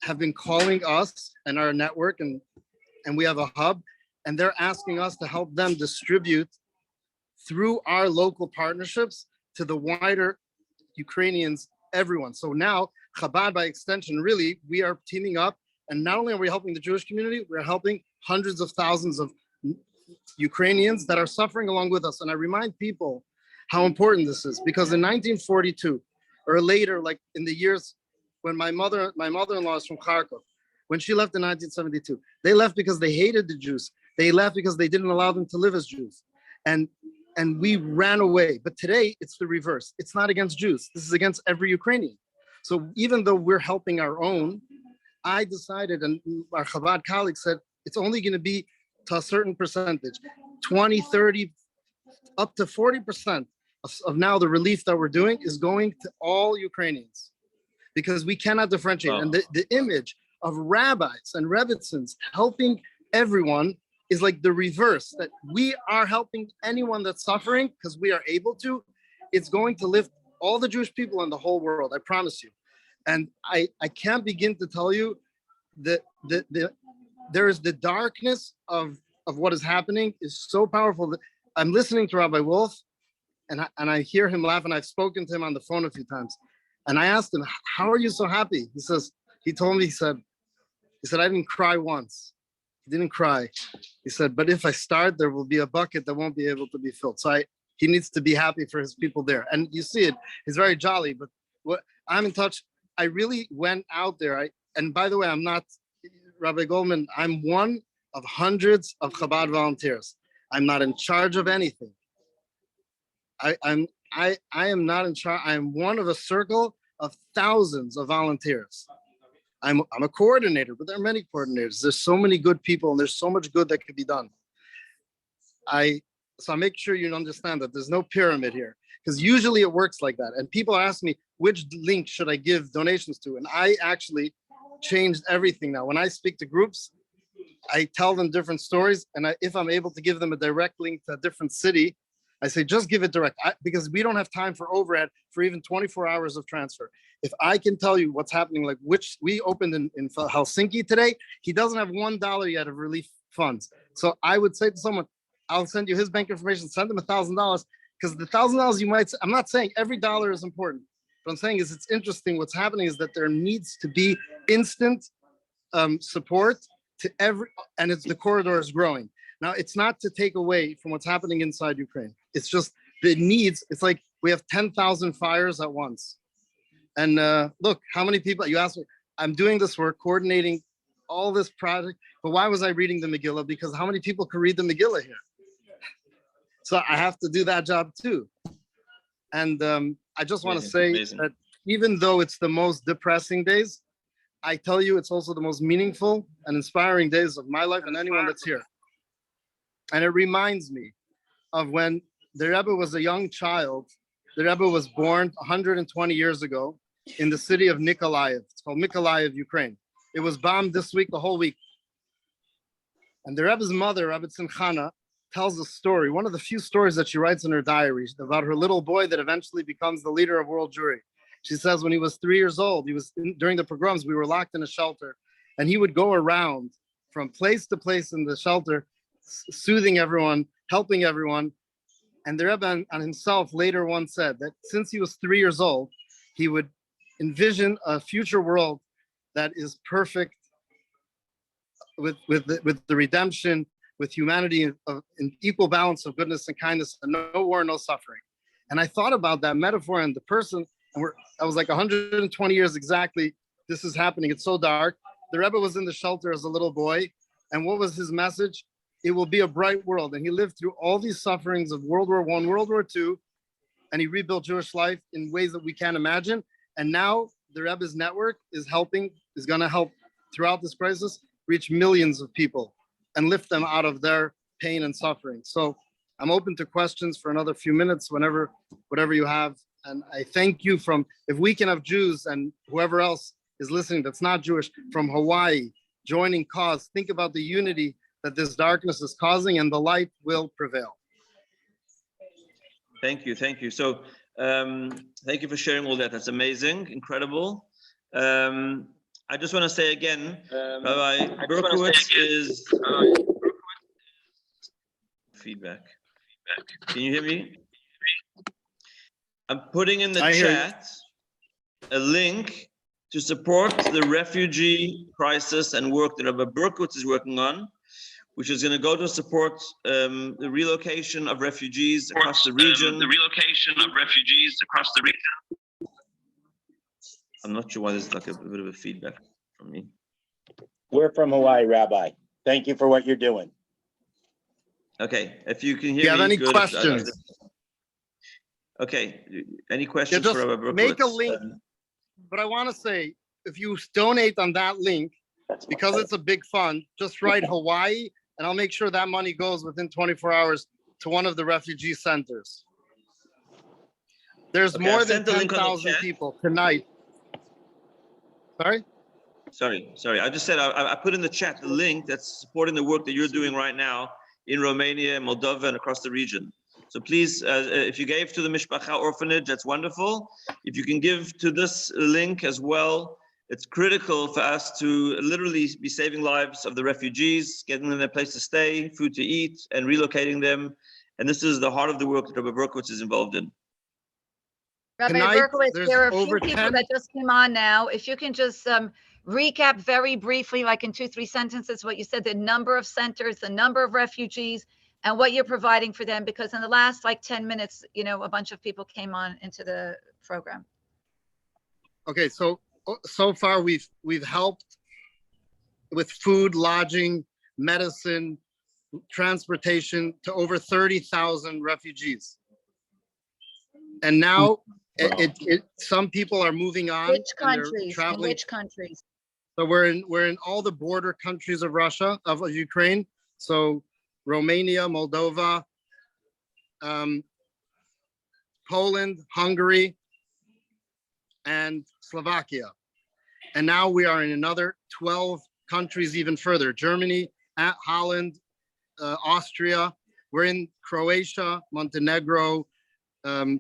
have been calling us and our network, and we have a hub, and they're asking us to help them distribute through our local partnerships to the wider Ukrainians, everyone. So now Chabad, by extension, really, we are teaming up, and not only are we helping the Jewish community, we're helping hundreds of thousands of Ukrainians that are suffering along with us. And I remind people how important this is, because in 1942 or later, like in the years when my mother-in-law is from Kharkov, when she left in 1972, they left because they hated the Jews. They left because they didn't allow them to live as Jews. And we ran away. But today it's the reverse. It's not against Jews. This is against every Ukrainian. So even though we're helping our own, I decided, and our Chabad colleagues said, it's only going to be to a certain percentage, 20, 30, up to 40% of now the relief that we're doing is going to all Ukrainians, because we cannot differentiate. And the image of rabbis and rebbitzins helping everyone is like the reverse, that we are helping anyone that's suffering because we are able to. It's going to lift all the Jewish people in the whole world, I promise you. And I can't begin to tell you that there is the darkness of what is happening is so powerful that I'm listening to Rabbi Wolff and I hear him laugh, and I've spoken to him on the phone a few times. And I asked him, how are you so happy? He said, I didn't cry once. He didn't cry. He said, but if I start, there will be a bucket that won't be able to be filled. So he needs to be happy for his people there. And you see it, he's very jolly, but I'm in touch. I really went out there. And by the way, I'm not Rabbi Goldman. I'm one of hundreds of Chabad volunteers. I'm not in charge of anything. I am not in charge. I am one of a circle of thousands of volunteers. I'm a coordinator, but there are many coordinators. There's so many good people, and there's so much good that could be done. So I make sure you understand that there's no pyramid here, because usually it works like that. And people ask me, which link should I give donations to? And I actually changed everything now. When I speak to groups, I tell them different stories. And if I'm able to give them a direct link to a different city, I say, just give it direct, because we don't have time for overhead for even 24 hours of transfer. If I can tell you what's happening, like which we opened in Helsinki today, he doesn't have $1 yet of relief funds. So I would say to someone, I'll send you his bank information, send him $1,000, because the $1,000 you might, I'm not saying every dollar is important. What I'm saying is it's interesting. What's happening is that there needs to be instant support to and the corridor is growing. Now, it's not to take away from what's happening inside Ukraine. It's just the needs. It's like we have 10,000 fires at once. And look, how many people, you asked me, I'm doing this work, coordinating all this project, but why was I reading the Megillah? Because how many people could read the Megillah here? So I have to do that job too. And I just want to say that even though it's the most depressing days, I tell you, it's also the most meaningful and inspiring days of my life and anyone that's here. And it reminds me of when the Rebbe was a young child. The Rebbe was born 120 years ago in the city of Nikolaev. It's called Nikolaev, Ukraine. It was bombed this week, the whole week. And the Rebbe's mother, Rabbi Simchana, tells a story, one of the few stories that she writes in her diary about her little boy that eventually becomes the leader of world Jewry. She says when he was 3 years old, during the pogroms, we were locked in a shelter, and he would go around from place to place in the shelter, soothing everyone, helping everyone. And the Rebbe on himself later once said that since he was 3 years old, he would envision a future world that is perfect with the redemption, with humanity in equal balance of goodness and kindness, and no war, no suffering. And I thought about that metaphor and the person, and I was like 120 years exactly, this is happening. It's so dark. The Rebbe was in the shelter as a little boy. And what was his message? It will be a bright world. And he lived through all these sufferings of World War I, World War II, and he rebuilt Jewish life in ways that we can't imagine. And now the Rebbe's network is going to help throughout this crisis reach millions of people and lift them out of their pain and suffering. So I'm open to questions for another few minutes, whatever you have. And I thank you if we can have Jews and whoever else is listening that's not Jewish from Hawaii joining cause, think about the unity that this darkness is causing, and the light will prevail. Thank you. So thank you for sharing all that. That's amazing, incredible. I just want to say again, Rabbi Berkowitz is feedback. Can you hear me? I'm putting in the chat a link to support the refugee crisis and work that Rabbi Berkowitz is working on, which is going to go to support the relocation of refugees across the region. I'm not sure why there's like a bit of a feedback from me. We're from Hawaii, Rabbi. Thank you for what you're doing. Okay, if you can hear me. Do you have any good. questions? Okay, any questions for Rabbi Berkowitz? Make a link, but I want to say, if you donate on that link, because it's a big fund, just write Hawaii, and I'll make sure that money goes within 24 hours to one of the refugee centers. There's more than 10,000 people tonight. Sorry? Sorry. I just said I put in the chat the link that's supporting the work that you're doing right now in Romania, Moldova, and across the region. So please, if you gave to the Mishpacha Orphanage, that's wonderful. If you can give to this link as well, it's critical for us to literally be saving lives of the refugees, getting them a place to stay, food to eat, and relocating them. And this is the heart of the work that Rabbi Berkowitz is involved in. Rabbi Berkowitz, there are a few people that just came on now. If you can just recap very briefly, like in 2-3 sentences, what you said, the number of centers, the number of refugees, and what you're providing for them, because in the last 10 minutes, a bunch of people came on into the program. Okay, so far we've helped with food, lodging, medicine, transportation to over 30,000 refugees. And now some people are moving on. Which countries? In which countries? So we're in all the border countries of Russia, of Ukraine. So Romania, Moldova, Poland, Hungary, and Slovakia. And now we are in another 12 countries even further. Germany, Holland, Austria. We're in Croatia, Montenegro,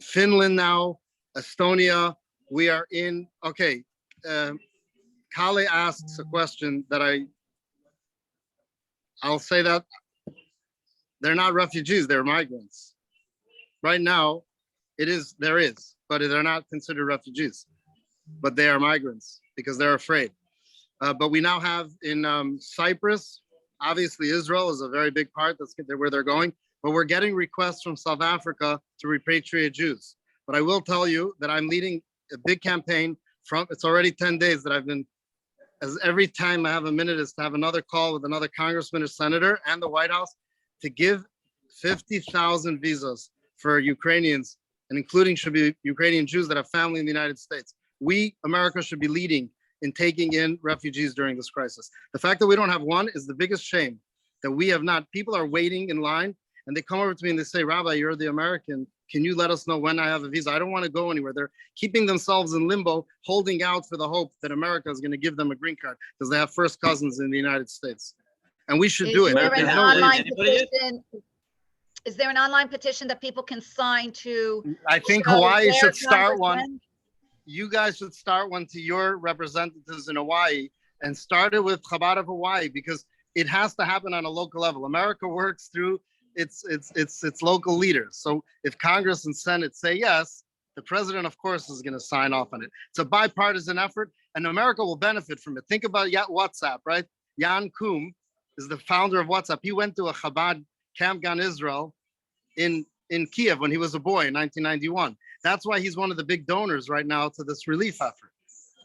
Finland now, Estonia. We are in, okay. Kale asks a question that I'll say that they're not refugees, they're migrants. Right now, there is, but they're not considered refugees, but they are migrants because they're afraid. But we now have in Cyprus, obviously Israel is a very big part, that's where they're going, but we're getting requests from South Africa to repatriate Jews. But I will tell you that I'm leading a big campaign it's already 10 days that I've been, as every time I have a minute is to have another call with another congressman or senator and the White House to give 50,000 visas for Ukrainians, and including should be Ukrainian Jews that have family in the United States. We, America, should be leading in taking in refugees during this crisis. The fact that we don't have one is the biggest shame, that we have not. People are waiting in line and they come over to me and they say, Rabbi, you're the American. Can you let us know when I have a visa? I don't want to go anywhere. They're keeping themselves in limbo, holding out for the hope that America is going to give them a green card because they have first cousins in the United States. And we should do it. Is there an online petition that people can sign to? I think Hawaii should start one. You guys should start one to your representatives in Hawaii and start it with Chabad of Hawaii, because it has to happen on a local level. America works through its local leaders. So if Congress and Senate say yes, the president, of course, is going to sign off on it. It's a bipartisan effort, and America will benefit from it. Think about WhatsApp, right? Jan Koum is the founder of WhatsApp. He went to a Chabad camp in Israel in Kiev when he was a boy in 1991. That's why he's one of the big donors right now to this relief effort.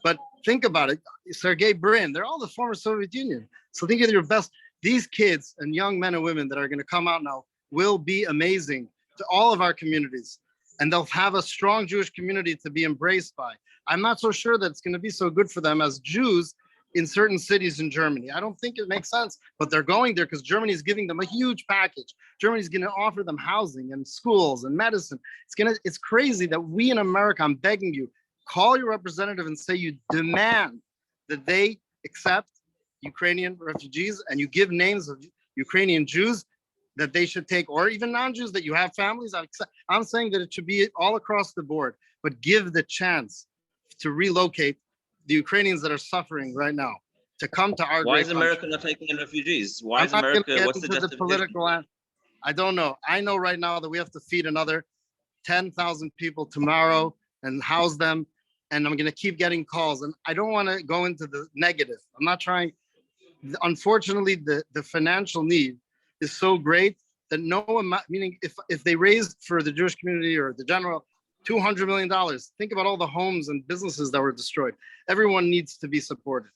But think about it, Sergey Brin, they're all the former Soviet Union. So think of your best. These kids and young men and women that are going to come out now will be amazing to all of our communities. And they'll have a strong Jewish community to be embraced by. I'm not so sure that it's going to be so good for them as Jews in certain cities in Germany. I don't think it makes sense, but they're going there because Germany is giving them a huge package. Germany's going to offer them housing and schools and medicine. It's crazy that we in America, I'm begging you, call your representative and say you demand that they accept Ukrainian refugees, and you give names of Ukrainian Jews that they should take, or even non-Jews that you have families. I'm saying that it should be all across the board, but give the chance to relocate the Ukrainians that are suffering right now to come to our. Why is America not taking in refugees? Why is America? What's the justification? I don't know. I know right now that we have to feed another 10,000 people tomorrow and house them, and I'm going to keep getting calls. And I don't want to go into the negative. I'm not trying. Unfortunately, the financial need is so great that no amount, meaning if they raised for the Jewish community or the general $200 million, think about all the homes and businesses that were destroyed. Everyone needs to be supported.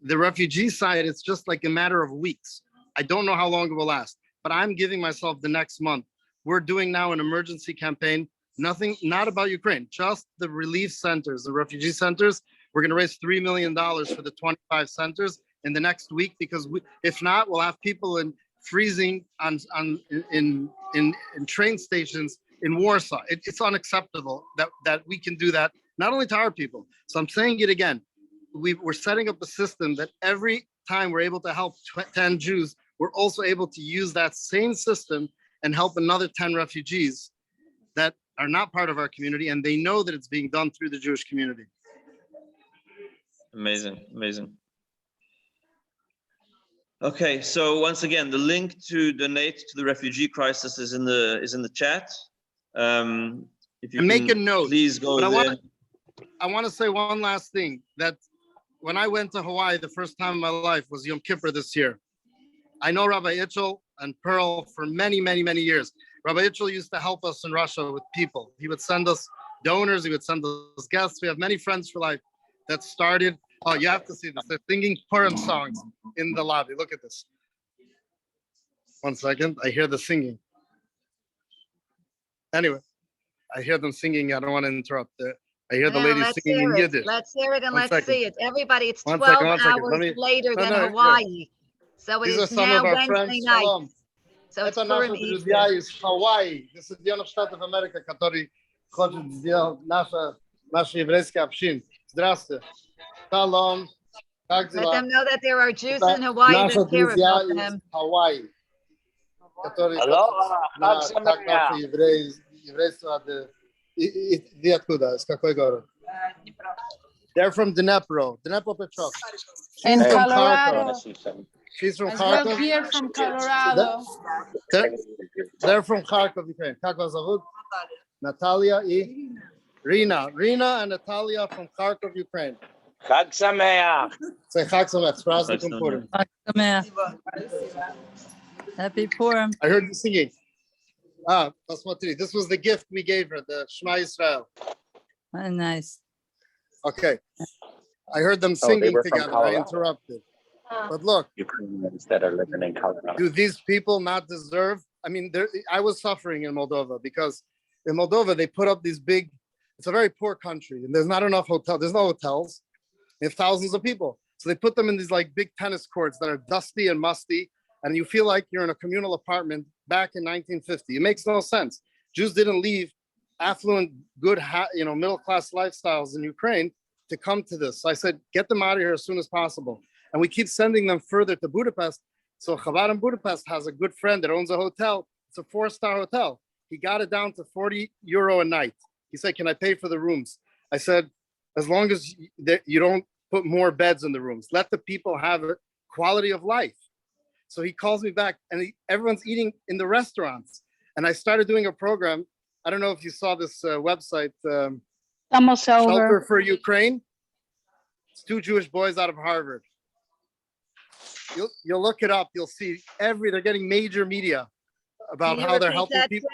The refugee side, it's just like a matter of weeks. I don't know how long it will last, but I'm giving myself the next month. We're doing now an emergency campaign, not about Ukraine, just the relief centers, the refugee centers. We're going to raise $3 million for the 25 centers in the next week, because if not, we'll have people freezing in train stations in Warsaw. It's unacceptable that we can do that, not only to our people. So I'm saying it again, we're setting up a system that every time we're able to help 10 Jews, we're also able to use that same system and help another 10 refugees that are not part of our community, and they know that it's being done through the Jewish community. Amazing, amazing. Okay, so once again, the link to donate to the refugee crisis is in the chat. If you make a note, please go there. I want to say one last thing, that when I went to Hawaii the first time in my life was Yom Kippur this year. I know Rabbi Itchel and Pearl for many, many, many years. Rabbi Itchel used to help us in Russia with people. He would send us donors, he would send us guests. We have many friends for life that started. Oh, you have to see this. They're singing Purim songs in the lobby. Look at this. 1 second. I hear the singing. Anyway, I hear them singing. I don't want to interrupt. I hear the ladies singing in Yiddish. Let's hear it and let's see it. Everybody, it's 12 hours later than Hawaii. So it is now Wednesday night. So it's Purim Evening. Hawaii. This is the United States of America, который хочет сделать наши еврейские общины. Здравствуйте. Shalom. Let them know that there are Jews in Hawaii that care about them. Hawaii. They're from Dnipro, Dnipropetrovsk. And Colorado. She's from As Kharkov. well here from Colorado. They're from Kharkov, Ukraine. Как вас зовут? Natalia и Rina. Rina and Natalia from Kharkov, Ukraine. Chag Sameach. Say Chag Sameach. Spraznikum Purim. Happy Purim. I heard you singing. This was the gift we gave her, the Shema Yisrael. Oh, nice. Okay. I heard them They singing were from together. I Colorado. interrupted. But look, Ukrainians that are living in Colorado. do these people not deserve? I mean, I was suffering in Moldova because in Moldova, they put up these big, it's a very poor country and there's not enough hotels. There's no hotels. They have thousands of people. So they put them in these like big tennis courts that are dusty and musty. And you feel like you're in a communal apartment back in 1950. It makes no sense. Jews didn't leave affluent, good, middle-class lifestyles in Ukraine to come to this. So I said, get them out of here as soon as possible. And we keep sending them further to Budapest. So Chabad in Budapest has a good friend that owns a hotel. It's a 4-star hotel. He got it down to €40 a night. He said, can I pay for the rooms? I said, as long as you don't put more beds in the rooms, let the people have a quality of life. So he calls me back and everyone's eating in the restaurants. And I started doing a program. I don't know if you saw this website, Shelter for Ukraine. It's 2 Jewish boys out of Harvard. You'll look it up. You'll see they're getting major media about how they're helping people.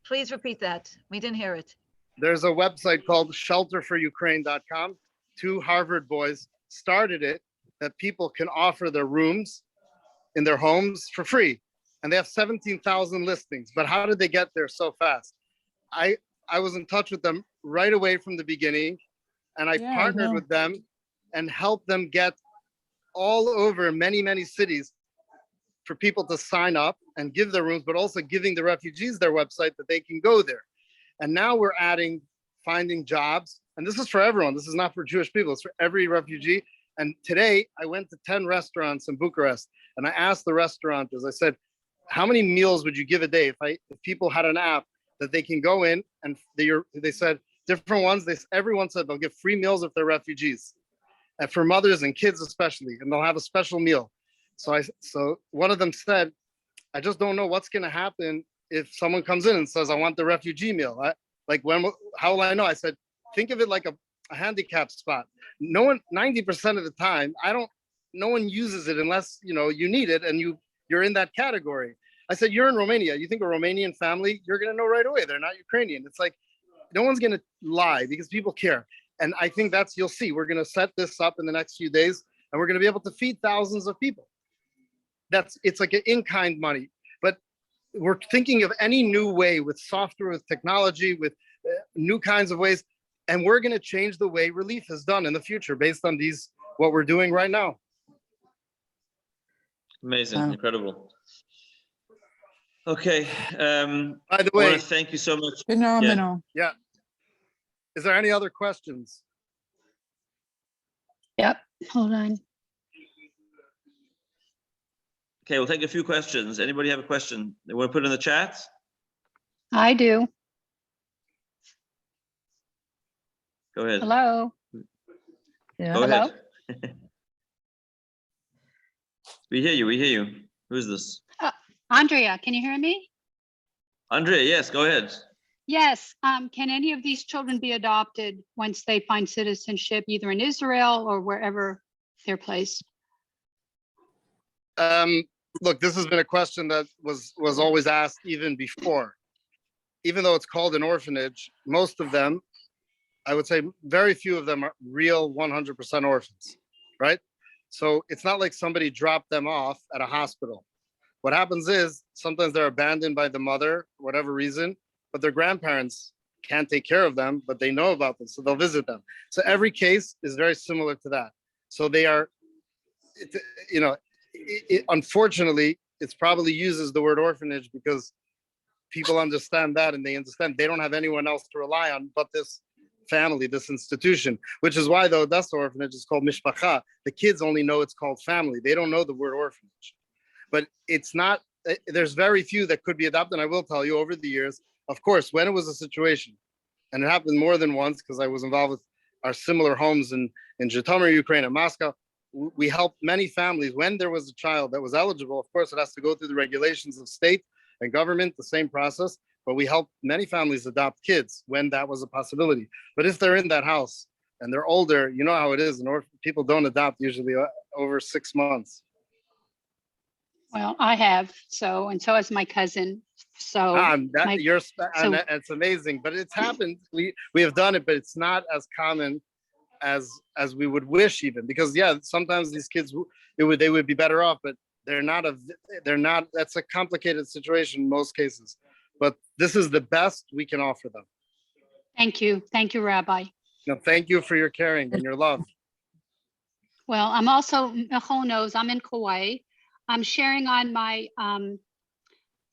Please repeat that. We didn't hear it. There's a website called shelterforukraine.com. 2 Harvard boys started it that people can offer their rooms in their homes for free. And they have 17,000 listings. But how did they get there so fast? I was in touch with them right away from the beginning. And I partnered with them and helped them get all over many, many cities for people to sign up and give their rooms, but also giving the refugees their website that they can go there. And now we're finding jobs. And this is for everyone. This is not for Jewish people. It's for every refugee. And today I went to 10 restaurants in Bucharest and I asked the restaurateurs, I said, how many meals would you give a day if people had an app that they can go in and they said different ones. Everyone said they'll give free meals if they're refugees, and for mothers and kids especially, and they'll have a special meal. So one of them said, I just don't know what's going to happen if someone comes in and says, I want the refugee meal. How will I know? I said, think of it like a handicap spot. No one, 90% of the time, no one uses it unless you need it and you're in that category. I said, you're in Romania. You think a Romanian family, you're going to know right away. They're not Ukrainian. It's like, no one's going to lie because people care. And I think you'll see, we're going to set this up in the next few days and we're going to be able to feed thousands of people. It's like an in-kind money, but we're thinking of any new way with software, with technology, with new kinds of ways. And we're going to change the way relief is done in the future based on what we're doing right now. Amazing, incredible. Okay. By the way, I want to thank you so much. Phenomenal. Yeah. Is there any other questions? Yep. Hold on. Okay, we'll take a few questions. Anybody have a question they want to put in the chat? I do. Go ahead. Hello. Yeah. Go Hello? ahead. We hear you. Who's this? Andrea, can you hear me? Andrea, yes, go ahead. Yes. Can any of these children be adopted once they find citizenship, either in Israel or wherever they're placed? Look, this has been a question that was always asked even before. Even though it's called an orphanage, most of them, I would say very few of them are real 100% orphans, right? So it's not like somebody dropped them off at a hospital. What happens is sometimes they're abandoned by the mother, for whatever reason, but their grandparents can't take care of them, but they know about them, so they'll visit them. So every case is very similar to that. So they are, unfortunately, it probably uses the word orphanage because people understand that and they understand they don't have anyone else to rely on but this family, this institution, which is why the Odessa orphanage is called Mishpacha. The kids only know it's called family. They don't know the word orphanage. But it's not, there's very few that could be adopted. And I will tell you over the years, of course, when it was a situation, and it happened more than once because I was involved with our similar homes in Zhytomyr, Ukraine, and Moscow, we helped many families when there was a child that was eligible. Of course, it has to go through the regulations of state and government, the same process. But we helped many families adopt kids when that was a possibility. But if they're in that house and they're older, you know how it is. People don't adopt usually over 6 months. Well, I have, and so has my cousin. So and it's amazing, but it's happened. We have done it, but it's not as common as we would wish, even, because sometimes these kids they would be better off, but they're not. That's a complicated situation in most cases, but this is the best we can offer them. Thank you, Rabbi. No, thank you for your caring and your love. Well, I'm also, Michal knows, I'm in Kauai. I'm sharing on my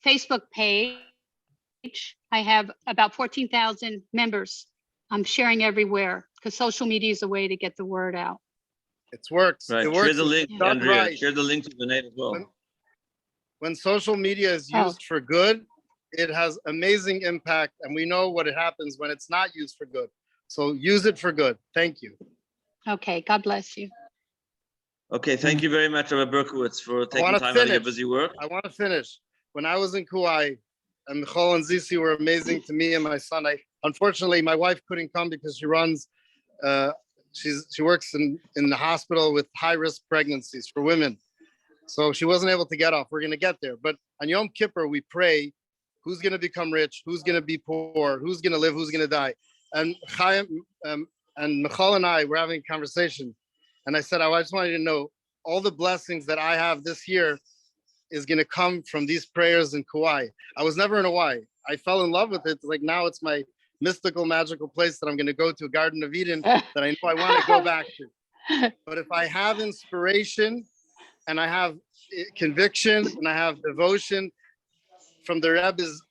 Facebook page. I have about 14,000 members. I'm sharing everywhere because social media is a way to get the word out. It works. Right. It works. Share the link, Andrea. Right. Share the link to donate as well. When social media is used for good, it has amazing impact, and we know what happens when it's not used for good. So use it for good. Thank you. Okay. God bless you. Okay. Thank you very much, Rabbi Berkowitz, for taking time out of your busy work. I want to finish. When I was in Kauai, and Michal and Zizi were amazing to me and my son. Unfortunately, my wife couldn't come because she runs. She works in the hospital with high-risk pregnancies for women. So she wasn't able to get off. We're going to get there. But on Yom Kippur, we pray, who's going to become rich? Who's going to be poor? Who's going to live? Who's going to die? And Chaim and Michal and I were having a conversation. And I said, I just wanted you to know all the blessings that I have this year is going to come from these prayers in Kauai. I was never in Hawaii. I fell in love with it. Like now it's my mystical, magical place that I'm going to go to, Garden of Eden, that I know I want to go back to. But if I have inspiration and I have conviction and I have devotion from the Rebbe's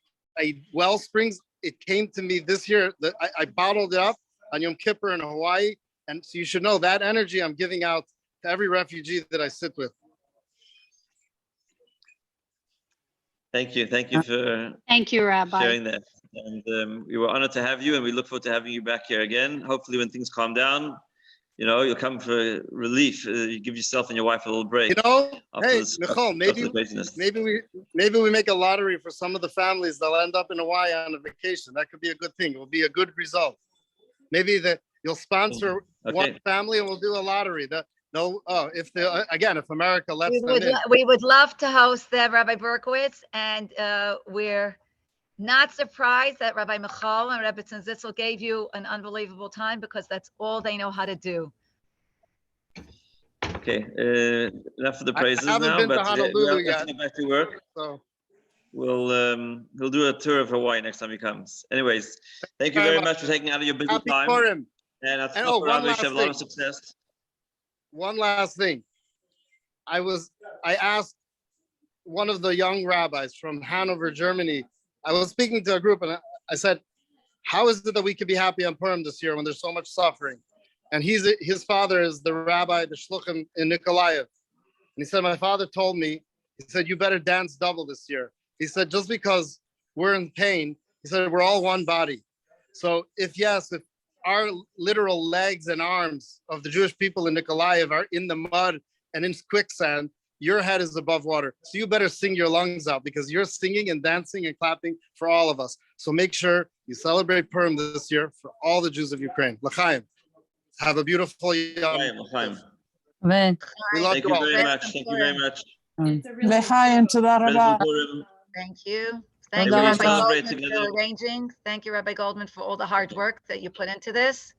wellsprings, it came to me this year that I bottled it up on Yom Kippur in Hawaii. And so you should know that energy I'm giving out to every refugee that I sit with. Thank you. Thank you for Rabbi. sharing that. And we were honored to have you, and we look forward to having you back here again. Hopefully when things calm down, you'll come for relief. You give yourself and your wife a little break. Hey, Michal, maybe we make a lottery for some of the families that'll end up in Hawaii on a vacation. That could be a good thing. It will be a good result. Maybe you'll sponsor one family and we'll do a lottery. If America lets them in. We would love to host that, Rabbi Berkowitz, and we're not surprised that Rabbi Michal and Rabbi Tzitzel gave you an unbelievable time because that's all they know how to do. Okay, enough of the praises now, but we have to get back to work. So we'll do a tour of Hawaii next time he comes. Anyways, thank you very much for taking out of your busy time. And I hope you have a lot of success. One last thing. I asked one of the young rabbis from Hanover, Germany. I was speaking to a group and I said, how is it that we could be happy on Purim this year when there's so much suffering? And his father is the rabbi, the shluchim in Nikolaev. And he said, my father told me, he said, you better dance double this year. He said, just because we're in pain, he said, we're all one body. So if our literal legs and arms of the Jewish people in Nikolaev are in the mud and in quicksand, your head is above water. So you better sing your lungs out because you're singing and dancing and clapping for all of us. So make sure you celebrate Purim this year for all the Jews of Ukraine. L'chaim. Have a beautiful Yom. Amen. We love Thank you very much. Thank you very much. L'chaim, toda rabba. Thank you. Thank you, Rabbi Goldman, for arranging. Thank you, Rabbi Goldman, for all the hard work that you put into this.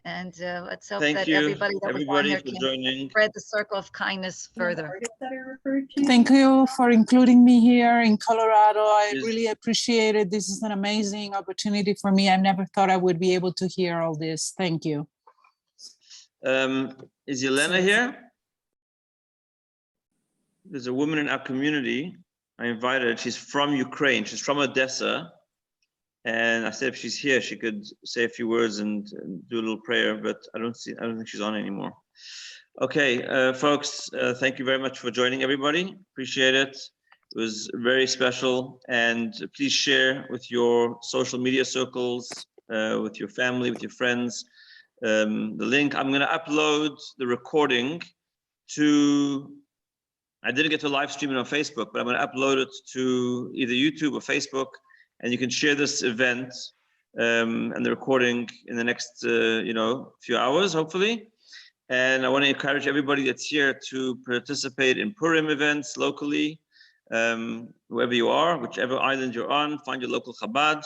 And let's hope that everybody that was on here can spread the circle of kindness further. Thank you for including me here in Colorado. I really appreciate it. This is an amazing opportunity for me. I never thought I would be able to hear all this. Thank you. Is Yelena here? There's a woman in our community. I invited her. She's from Ukraine. She's from Odessa. And I said if she's here, she could say a few words and do a little prayer, but I don't think she's on anymore. Okay, folks, thank you very much for joining everybody. Appreciate it. It was very special. And please share with your social media circles, with your family, with your friends, the link. I'm going to upload the recording to, I didn't get to live stream it on Facebook, but I'm going to upload it to either YouTube or Facebook. And you can share this event and the recording in the next, few hours, hopefully. And I want to encourage everybody that's here to participate in Purim events locally, wherever you are, whichever island you're on, find your local Chabad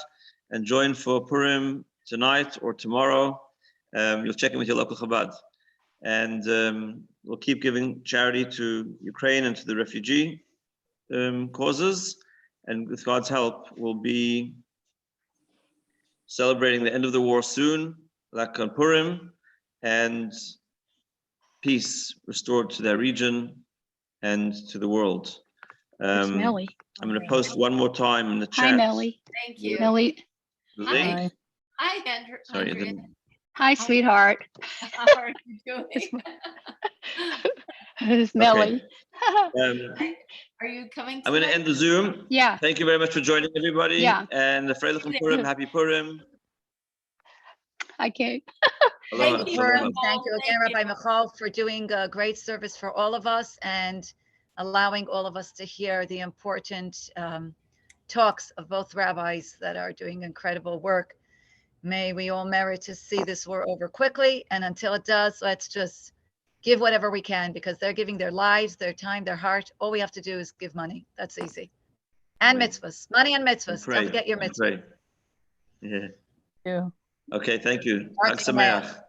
and join for Purim tonight or tomorrow. You'll check in with your local Chabad. And we'll keep giving charity to Ukraine and to the refugee causes. And with God's help, we'll be celebrating the end of the war soon, like on Purim, and peace restored to their region and to the world. Melly. I'm going to post one more time in the chat. Hi, Melly. Thank you. Melly. The link. Hi. Hi, Andrew. Sorry, I Andrea. didn't. Hi, sweetheart. How are you doing? It's Melly. Are you coming? I'm going to tonight? end the Zoom. Yeah. Thank you very much for joining, everybody. Yeah. And the Freilichen Purim, happy Purim. Okay. Aloha, Thank you. aloha. Thank you again, Thank you. Rabbi Michal, for doing a great service for all of us and allowing all of us to hear the important talks of both rabbis that are doing incredible work. May we all merit to see this war over quickly. And until it does, let's just give whatever we can, because they're giving their lives, their time, their heart. All we have to do is give money. That's easy. And Right. mitzvahs, money and mitzvahs. Pray. Don't forget your mitzvah. Pray. Yeah. Yeah. Okay, thank you. Art Hag Sameach.